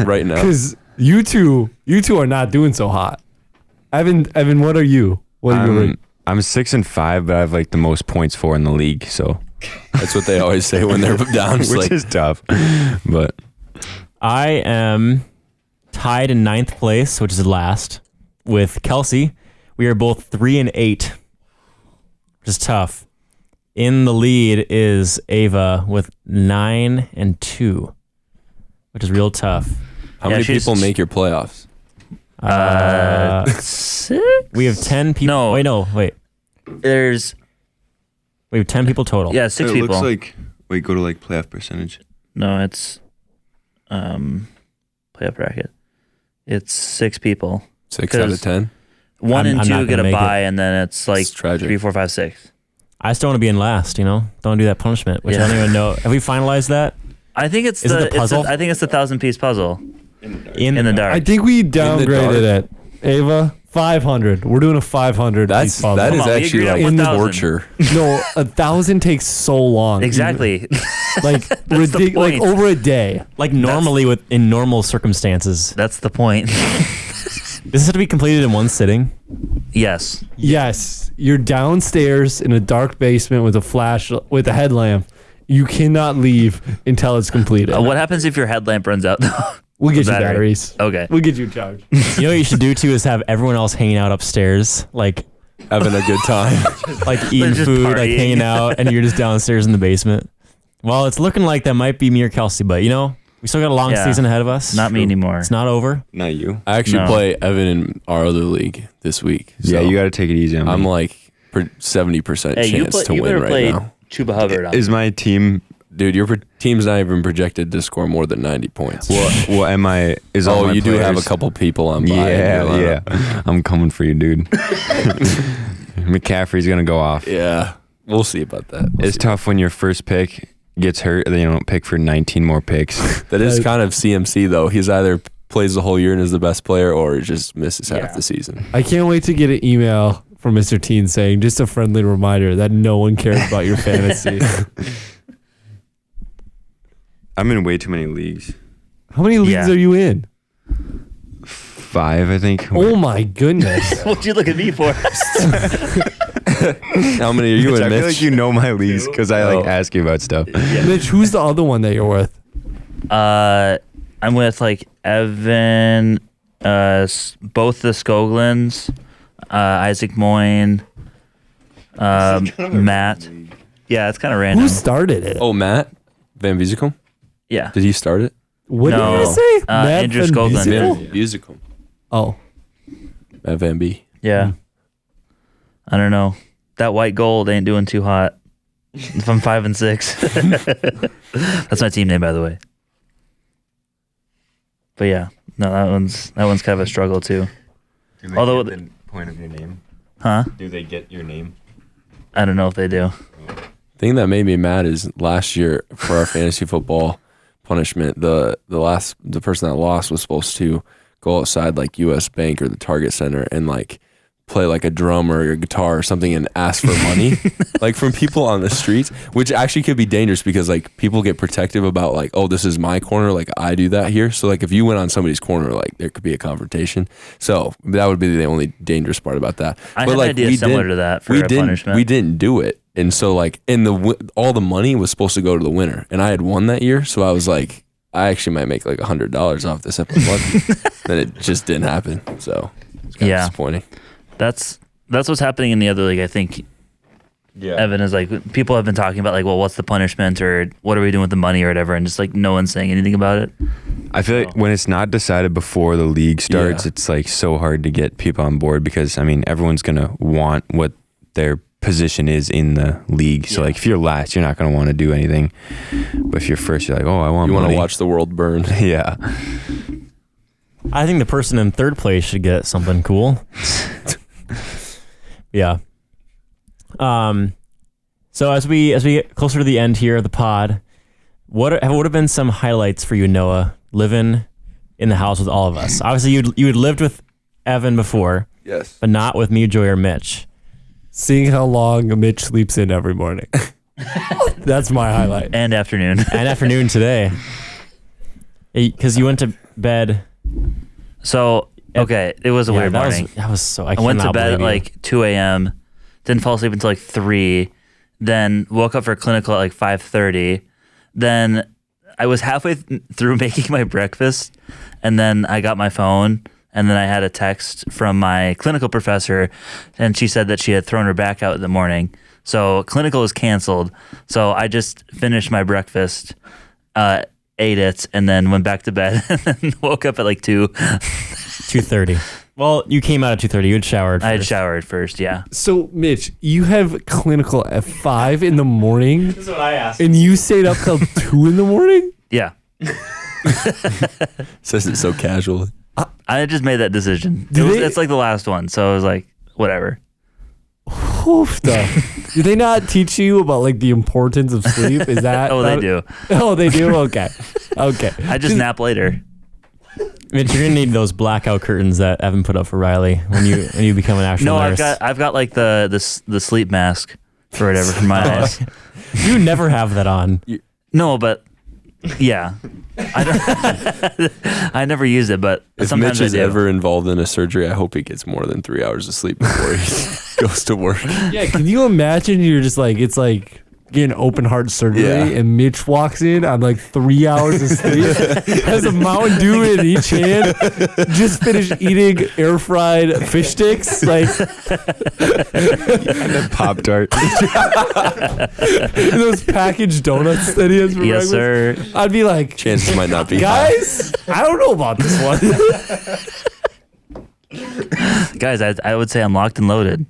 right now. Because you two are not doing so hot. Evan, what are you? What are you? I'm 6-5, but I have like the most points for in the league, so That's what they always say when they're down. It's which like, is tough. But I am tied in 9th place, which is last, with Kelsey. We are both 3-8, which is tough. In the lead is Ava with 9-2, which is real tough. how Yeah, many she's- people make your playoffs? 6. We have 10 people. No. Wait. There's We have 10 people total. 6 it people. looks like wait, go to like playoff percentage. No, it's playoff bracket. It's 6 people. 6 out of 'Cause 10. 1 I'm and not 2 get gonna a make bye, and then it's like It's tragic. 3, 4, 5, 6. I just don't want to be in last, Don't do that punishment, which Yeah. I don't even know. Have we finalized that? I think it's Is it the the puzzle? I think it's the 1,000-piece puzzle In in the dark. I think we dark. downgraded it. Ava, 500. We're doing a 500. That piece is puzzle. Come on, we actually agreed on like 1,000. torture. No, 1,000 takes so long. Exactly. Like the like point. over a day. Like normally in normal circumstances. That's the point. Does this have to be completed in one sitting? Yes. Yes, you're downstairs in a dark basement with a headlamp. You cannot leave until it's completed. What happens if your headlamp runs out? We'll get you battery. batteries. Okay. We'll get you charged. You know what you should do too is have everyone else hanging out upstairs, like Having a good time. eating just food, like partying. hanging out, and you're just downstairs in the basement. Well, it's looking like that might be me or Kelsey, but we still got a long Yeah. season ahead of us. Not me anymore. It's not over. Not you. I actually No. play Evan in our other league this week. Yeah, so you got to take it easy on me. I'm like 70% Hey, chance to you win better right play now. Chuba Hubbard on. Is my team? Dude, your team's not even projected to score more than 90 points. Well, am I? Is all Oh, my you do have a players- couple people on bye. Yeah. I'm coming for you, dude. McCaffrey's gonna go off. Yeah. We'll see about that. It's tough when your first pick gets hurt, and then you don't pick for 19 more picks. That is kind of CMC though. He's either plays the whole year and is the best player, or just misses half Yeah. the season. I can't wait to get an email from Mr. Teen saying just a friendly reminder that no one cares about your fantasy. I'm in way too many leagues. How many leagues Yeah. are you in? 5, I think. Oh my goodness. What'd you look at me for? How many are you Mitch, in, I feel Mitch? like you know my leagues because I like Oh. ask you about stuff. Mitch, who's the other one that you're with? I'm with like Evan, both the Skoglins, Isaac Moyne, Matt. Yeah, it's kind of random. Who started it? Oh, Matt Van Musicum? Yeah. Did he start it? What No. did you say? Matt Andrew Van Skoglund Musial? did. Musicum. Oh. Matt Van B. Yeah. I don't know. That white gold ain't doing too hot. If I'm 5 and 6. That's my team name, by the way. But yeah, no, that one's kind of a struggle too. Do they Although get the point of your name? Huh? Do they get your name? I don't know if they do. The thing that made me mad is last year for our fantasy football punishment, the person that lost was supposed to go outside like US Bank or the Target Center and like play like a drum or a guitar or something and ask for money like from people on the streets, which actually could be dangerous because like people get protective about like, oh, this is my corner, like I do that here. So like if you went on somebody's corner, like there could be a confrontation. So that would be the only dangerous part about that. I but had like an idea similar to that for a punishment. We didn't do it. And so like all the money was supposed to go to the winner and I had won that year. So I was like, I actually might make like $100 off this episode. Then it just didn't happen. So it's kind of disappointing. That's what's happening in the other league. I think Evan is like, people have been talking about like, well, what's the punishment or what are we doing with the money or whatever, and just like no one's saying anything about it. I feel like when it's not decided before the league starts, it's like so hard to get people on board because I mean everyone's gonna want what their position is in the league. So like if you're last, you're not gonna want to do anything. But if you're first, you're like, oh, I want. You want to watch the world burn. Yeah. I think the person in third place should get something cool. Yeah. So as we get closer to the end here of the pod, what would have been some highlights for you, Noah, living in the house with all of us? Obviously, you had lived with Evan before, Yes. but not with me, Joey, or Mitch. Seeing how long Mitch sleeps in every morning. That's my highlight. And afternoon. And afternoon today. Because you went to bed. So, okay, it was a weird morning. That was so. I went to cannot bed at believe you. like 2 a.m., didn't fall asleep until like 3, then woke up for clinical at like 5:30. Then I was halfway through making my breakfast, and then I got my phone, and then I had a text from my clinical professor, and she said that she had thrown her back out in the morning. So clinical was canceled. So I just finished my breakfast, ate it, and then went back to bed, and then woke up at like 2:30. Well, you came out at 2:30. You had showered first. I had showered first, yeah. So, Mitch, you have clinical at 5 in the morning, This is what I asked. and you stayed up till 2 in the morning? Yeah. Says it so casually. I just made that decision. It's like the last one, so I was like, whatever. Oof, do they not teach you about like the importance of sleep? Is that? Oh, they do. Oh, they do. Okay. I just nap later. Mitch, you're gonna need those blackout curtains that Evan put up for Riley when you become an actual No, nurse. I've got like the sleep mask or whatever for my eyes. You never have that on. No, but yeah, I never used it, but If sometimes Mitch is I do. ever involved in a surgery, I hope he gets more than 3 hours of sleep before he goes to work. Yeah. Can you imagine? You're just like it's like getting open heart surgery, and Mitch walks in on like 3 hours of sleep, has a Mountain Dew in each hand, just finished eating air fried fish sticks, like And then Pop-Tart. those packaged donuts that he has for Yes, breakfast. sir. I'd be like, Chances might not be high. guys, I don't know about this one. Guys, I would say I'm locked and loaded.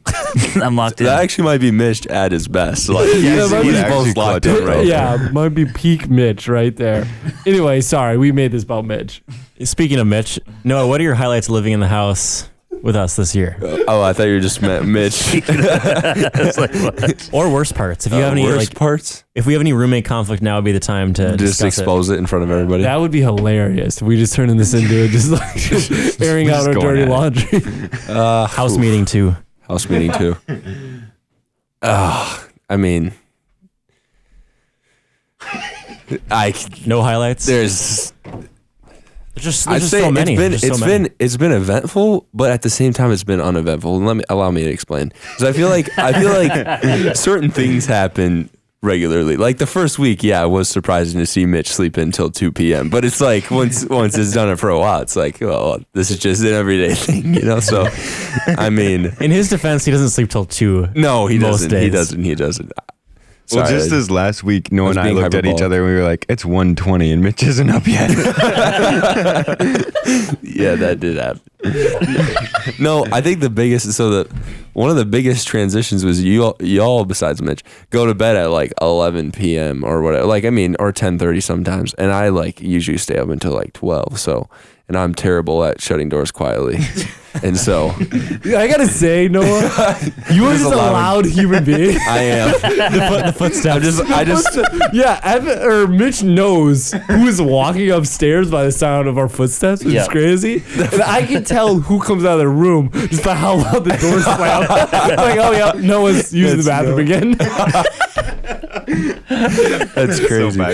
I'm locked in. That actually might be Mitch at his best. Like he's might be most locked in right Yeah, might be peak Mitch right there. Anyway, sorry, we made this about Mitch. Speaking of Mitch, Noah, what are your highlights living in the house with us this year? Oh, I thought you just meant Mitch. It's like, what? Or worst parts? If you have any worst like, parts, if we have any roommate conflict, now would be the time to just discuss expose it in front of everybody. That would be hilarious if we just turning this into just airing out Just our going dirty at it. laundry. it. House meeting too. House meeting too. I mean, No highlights. there's There's I'd just say so many. it's been eventful, but at the same time it's been uneventful. Allow me to explain. Because I feel like certain things happen regularly. Like the first week, yeah, it was surprising to see Mitch sleep until 2 p.m. But it's like once it's done it for a while, it's like, well, this is just an everyday thing, you know? So I mean, In his defense, he doesn't sleep till 2. no, he Most doesn't. days. He doesn't. Well, Sorry. just as last week, Noah was and I being looked at each hyperbolic. other and we were like, it's 1:20 and Mitch isn't up yet. Yeah, that did happen. No, I think one of the biggest transitions was y'all besides Mitch go to bed at like 11 p.m. or whatever. Like, I mean, or 10:30 sometimes. And I like usually stay up until like 12. So, and I'm terrible at shutting doors quietly. And so I gotta say, Noah, you are just a loud human being. I am. The footsteps. Mitch knows who is walking upstairs by the sound of our footsteps, which is crazy. And I can tell who comes out of the room just by how loud the doors slam. Like, oh yeah, Noah's using the bathroom again. That's crazy. So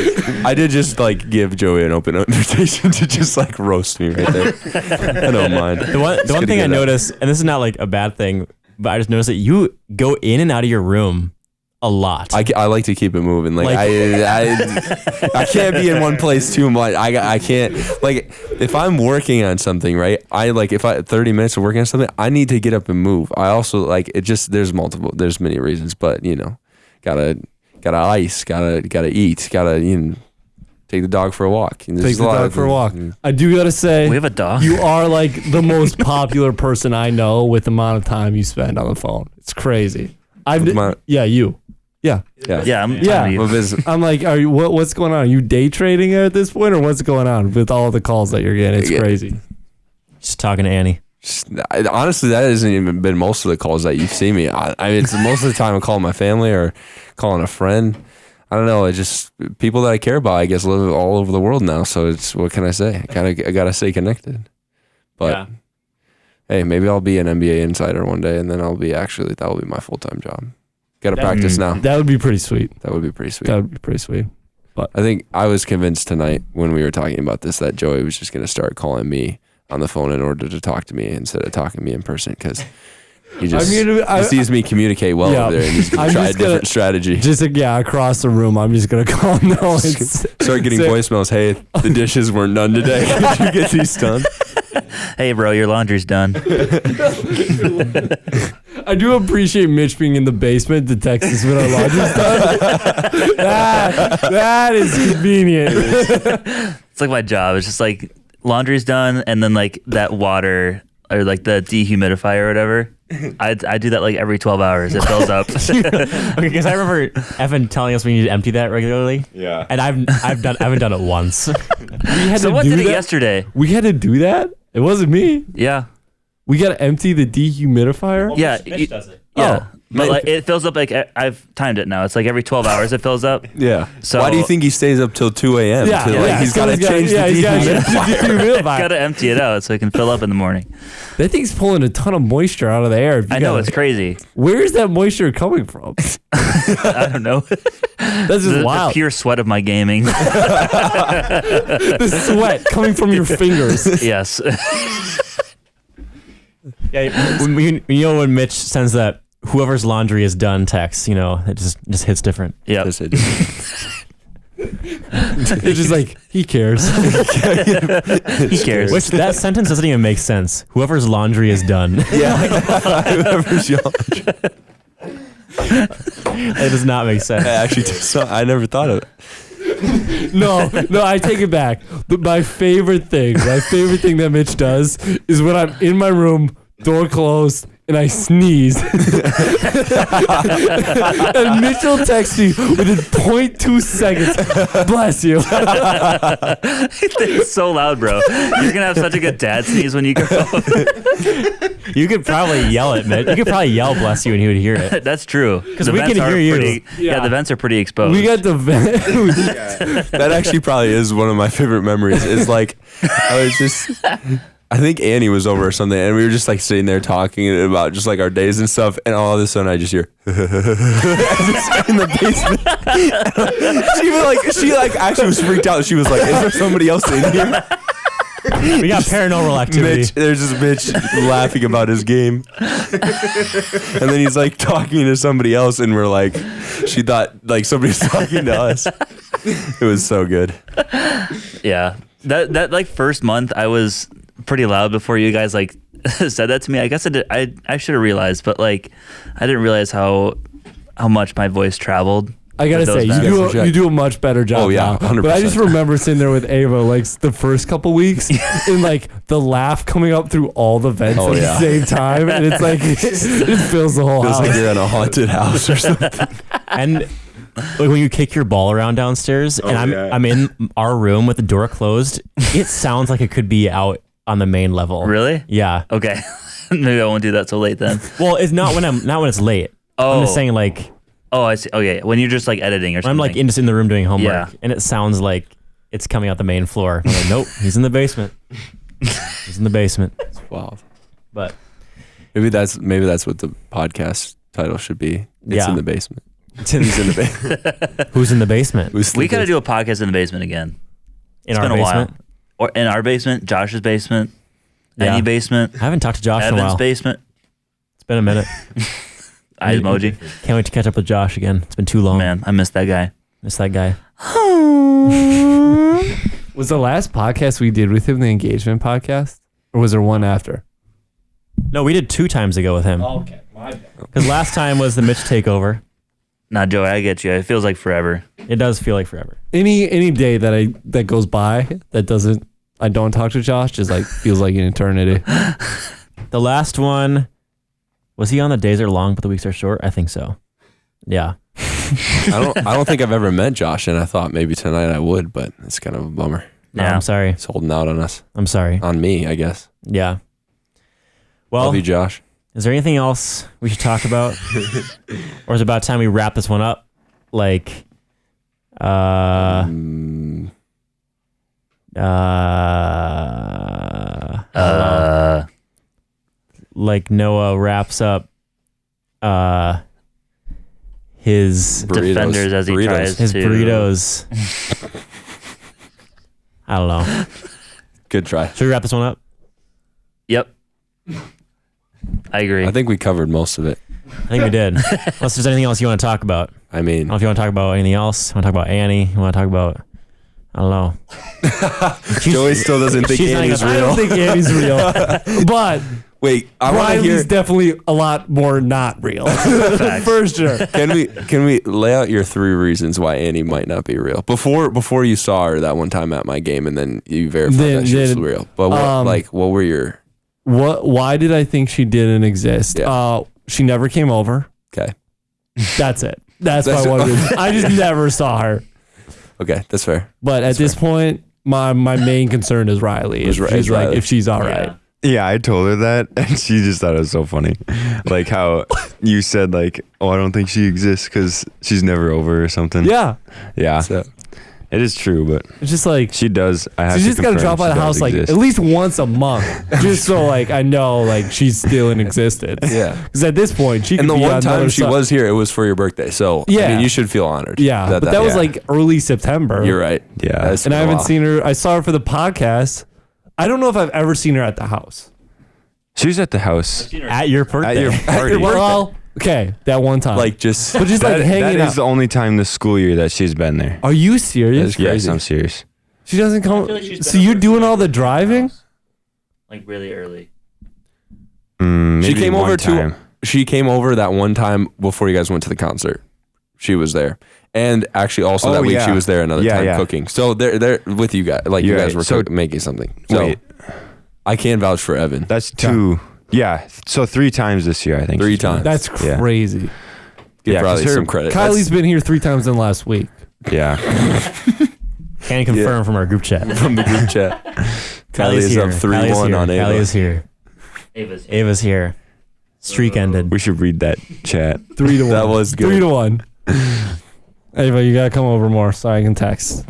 I did just like give Joey an open invitation to just like roast me right there. I don't mind. The one thing I noticed, and this is not like a bad thing, but I just noticed that you go in and out of your room a lot. I like to keep it moving. Like I can't be in one place too much. I can't, like, if I'm working on something, right? If 30 minutes of working on something, I need to get up and move. I also like it. Just there's many reasons, but you know, gotta ice, gotta eat, gotta take the dog for a walk. Take the dog for a walk. I do gotta say, we have a dog. You are like the most popular person I know with the amount of time you spend on the phone. It's crazy. You. Yeah. I'm like, are you? What's going on? Are you day trading at this point, or what's going on with all the calls that you're getting? It's crazy. Just talking to Annie. Honestly, that hasn't even been most of the calls that you see me. I mean, it's most of the time I'm calling my family or calling a friend. I don't know. It's just people that I care about, I guess, live all over the world now. So it's, what can I say? I gotta stay connected. But hey, maybe I'll be an NBA insider one day, and then that will be my full-time job. Got to practice now. That would be pretty sweet. That would be pretty sweet. But I think I was convinced tonight when we were talking about this that Joey was just going to start calling me on the phone in order to talk to me instead of talking to me in person, because he sees me communicate well over there, and he's going to try a different strategy. Just across the room, I'm just going to call him now and start getting voicemails. Hey, the dishes weren't done today. Could you get these done? Hey, bro, your laundry's done. I do appreciate Mitch being in the basement to text us when our laundry's done. That is convenient. It's like my job. It's just like laundry's done, and then like that water or like the dehumidifier or whatever. I do that like every 12 hours. It fills up. Because I remember Evan telling us we need to empty that regularly. Yeah. And I haven't done it once. So what did it yesterday? We had to do that? It wasn't me. Yeah. We got to empty the dehumidifier? Yeah. Mitch does it. Yeah. But like it fills up like I've timed it now. It's like every 12 hours it fills up. Yeah. So why do you think he stays up till 2 a.m.? He's got to change the dehumidifier. Got to empty it out so it can fill up in the morning. That thing's pulling a ton of moisture out of the air. I know, it's crazy. Where is that moisture coming from? I don't know. That's just wild. The pure sweat of my gaming. The sweat coming from your fingers. Yes. Yeah, when Mitch sends that whoever's laundry is done text, it just hits different. Yeah. It's just like, he cares. He cares. Which that sentence doesn't even make sense. Whoever's laundry is done. Yeah. Whoever's laundry. It does not make sense. I never thought of it. No, I take it back. My favorite thing that Mitch does is when I'm in my room, door closed, and I sneeze. And Mitchell texts me within 0.2 seconds. Bless you. It's so loud, bro. You're going to have such a good dad sneeze when you grow up. You could probably yell it, Mitch. You could probably yell bless you and he would hear it. That's true. Because we can hear you. Yeah, the vents are pretty exposed. We got the vent. That actually probably is one of my favorite memories. It's like, I think Annie was over or something, and we were just like sitting there talking about just like our days and stuff, and all of a sudden I just hear in the basement. She actually was freaked out. She was like, "Is there somebody else in here?" We got paranormal activity. There's this bitch laughing about his game, and then he's like talking to somebody else, and we're like, she thought like somebody's talking to us. It was so good. Yeah, that like first month I was pretty loud before you guys like said that to me. I guess I should have realized, but like I didn't realize how much my voice traveled I gotta with those say, vents. you do a much better job. Oh, yeah, now. 100%. But I just remember sitting there with Ava like the first couple weeks, and like the laugh coming up through all the vents Oh, at yeah. the same time, and it's like it fills the whole Feels house. like you're in a haunted house or something. And like when you kick your ball around downstairs, and I'm in our room with the door closed, it sounds like it could be out on the main level. Really? Yeah. Okay. Maybe I won't do that so late then. Well, it's not when it's late. Oh. I'm just saying like Oh, I see. Okay, when you're just like editing or when something. I'm like just in the room doing homework, Yeah. and it sounds like it's coming out the main floor. I'm like, nope, he's in the basement. He's in the basement. Wow. But Maybe that's what the podcast title should be. It's Yeah. in the basement. He's in the basement. who's in the basement? we gotta do a podcast in the basement again. In It's our been a basement. while. Or in our basement, Josh's basement, Yeah. any basement, I haven't talked to Josh in a Evan's while. basement. It's been a minute. Eyes emoji. Can't wait to catch up with Josh again. It's been too long. Man, I miss that guy. Miss that guy. Was the last podcast we did with him the engagement podcast, or was there one after? No, we did 2 times ago with him. Okay, my bad. Because last time was the Mitch takeover. Nah, Joey, I get you. It feels like forever. It does feel like forever. Any day that goes by I don't talk to Josh just like feels like an eternity. The last one, was he on the days are long but the weeks are short? I think so. Yeah. I don't think I've ever met Josh, and I thought maybe tonight I would, but it's kind of a bummer. No, Yeah. I'm sorry. He's holding out on us, I'm sorry. on me, I guess. Yeah. Well, Love you, Josh. is there anything else we should talk about? Or is it about time we wrap this one up? Like, like Noah wraps up his Defenders as he tries his to. burritos. I don't know. Good try. Should we wrap this one up? Yep. I agree. I think we covered most of it. I think we did. Unless there's anything else you want to talk about. I mean, I don't know if you want to talk about anything else. You want to talk about Annie? You want to talk about, I don't know. Joey still doesn't think she's not Annie's even- I real. don't think Annie's real, but Wait, I want to hear. Riley's definitely a lot more not real, Facts. for sure. Can we lay out your 3 reasons why Annie might not be real before you saw her that one time at my game, and then you verified that she was real? But what were your Why did I think she didn't exist? Yeah. She never came over. okay? That's it. That's That's my one it. reason. I just never saw her. Okay, that's fair. But at this point, my main concern is Riley. Is If Ri- she's is like, Riley. if she's all right. Yeah, I told her that, and she just thought it was so funny. Like how you said, like, oh, I don't think she exists because she's never over or something. Yeah. Yeah. So, It is true, but It's just like, she does. I have she's to just got to confirm drop out of she the house does like exist. at least once a month, just so like I know like she's still in existence. yeah. Because at this point, she And could the be one on time another she side. was here, it was for your birthday. So I Yeah. mean, you should feel honored. Yeah, but that was yeah. like early September. You're right. Yeah. That's And I been a haven't while. seen her. I saw her for the podcast. I don't know if I've ever seen her at the house. She was at the house At your birthday. at your party. Well, okay, that one time. Like just but just that, like hanging that out. is the only time this school year that she's been there. Are you serious? That's Yes, crazy. I'm serious. She doesn't come. feel like she's So been you're over doing to all the your driving? house, like really early. Maybe she came one over time. She came over that one time before you guys went to the concert. She was there. And actually also that week yeah. she was there another Yeah, time yeah. cooking. So they're with you guys. Like You're you guys right. were So- making something. So Wait, I can vouch for Evan. that's 2. Yeah, so 3 times this year, I think. 3 she's been. times. That's Yeah. crazy's Give Yeah, 'cause Riley her- some credit. Kylie's been here 3 times in the last week. Yeah. Can confirm from our group chat. That's from the group chat. Kylie Kylie's is here. up 3-1 on Ava. Kylie is here. Ava's Ava's here. Streak ended. We should read that chat. 3-1. That was good. 3-1. Ava, you gotta come over more so I can text.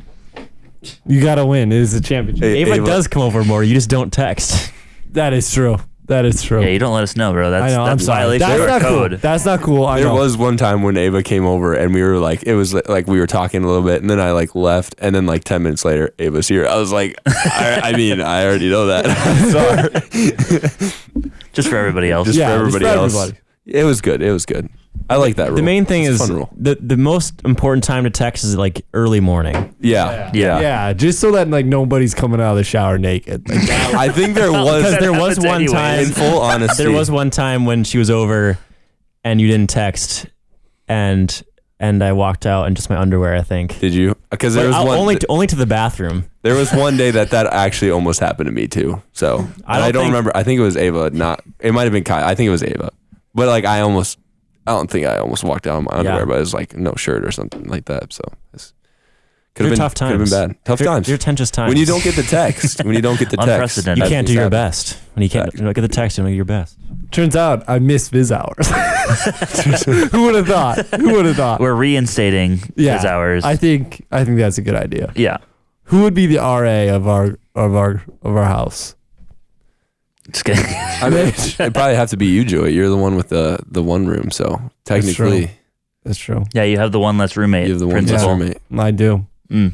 You gotta win. It is a championship. Hey, Ava Ava- does come over more. You just don't text. That is true. That is true. Yeah, you don't let us know, bro. That's I know. I'm that's sorry. violation That's of our not code. cool. That's not cool. I There know. was one time when Ava came over and we were like, it was like we were talking a little bit and then I like left and then like 10 minutes later, Ava's here. I was like, I mean, I already know that. Sorry. Just for everybody else. Just Yeah, for just everybody for else. everybody. It was good. It was good. I like that rule. The main thing It's a is fun rule. the most important time to text is like early morning. Yeah. Yeah. Yeah, just so that like nobody's coming out of the shower naked. Like, I think there was, Because there was happens one anyways. time. in full honesty. There was one time when she was over, and you didn't text, and and I walked out in just my underwear, I think. Did you? Because there was only to the bathroom. There was one day that actually almost happened to me too. So I don't remember. I think it was Ava. It might have been Kai. I think it was Ava. But like I don't think I almost walked out in my underwear, but it was like no shirt or something like that. So could have been tough times. Could have been bad. Tough times. You're tense times. When you don't get the text. Unprecedented. You can't do your best. When you can't get the text, you don't do your best. Turns out I missed Viz hours. Who would have thought? We're reinstating his hours. I think that's a good idea. Yeah. Who would be the RA of our house? Just kidding. I mean, it'd probably have to be you, Joey. You're the one with the one room, so technically, that's true. Yeah, you have the one less roommate. You have the one less roommate. I do. Do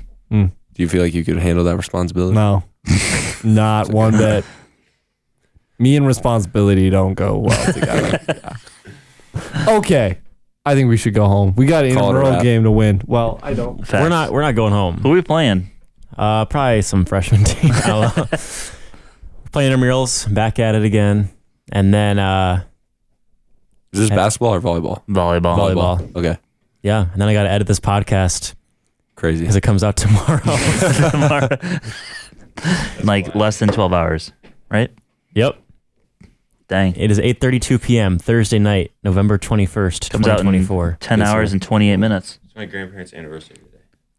you feel like you could handle that responsibility? No, not one bit. Me and responsibility don't go well together. Yeah. Okay, I think we should go home. We got an intramural game to win. Well, I don't. Facts. We're not going home. Who are we playing? Probably some freshman team. I don't know. Playing intramurals, back at it again, and then is this basketball or volleyball? Volleyball. Okay. Yeah, and then I got to edit this podcast. Crazy. Because it comes out tomorrow. Like less than 12 hours, right? Yep. Dang. It is 8:32 p.m. Thursday night, November 21st, Comes out in 2024. 10 hours and 28 minutes. It's my grandparents' anniversary today.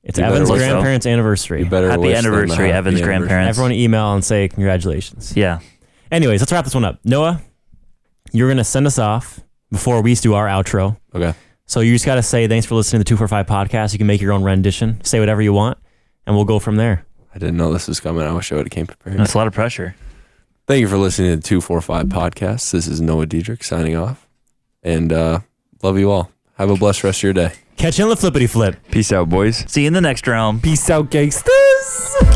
It's Evan's grandparents' anniversary. Happy anniversary, Evan's grandparents. Everyone email and say congratulations. Yeah. Anyways, let's wrap this one up. Noah, you're going to send us off before we do our outro. Okay. So you just got to say thanks for listening to the 245 podcast. You can make your own rendition. Say whatever you want, and we'll go from there. I didn't know this was coming. I wish I would have came prepared. That's a lot of pressure. Thank you for listening to the 245 podcast. This is Noah Deedrick signing off. And love you all. Have a blessed rest of your day. Catch you on the flippity flip. Peace out, boys. See you in the next round. Peace out, gangsters.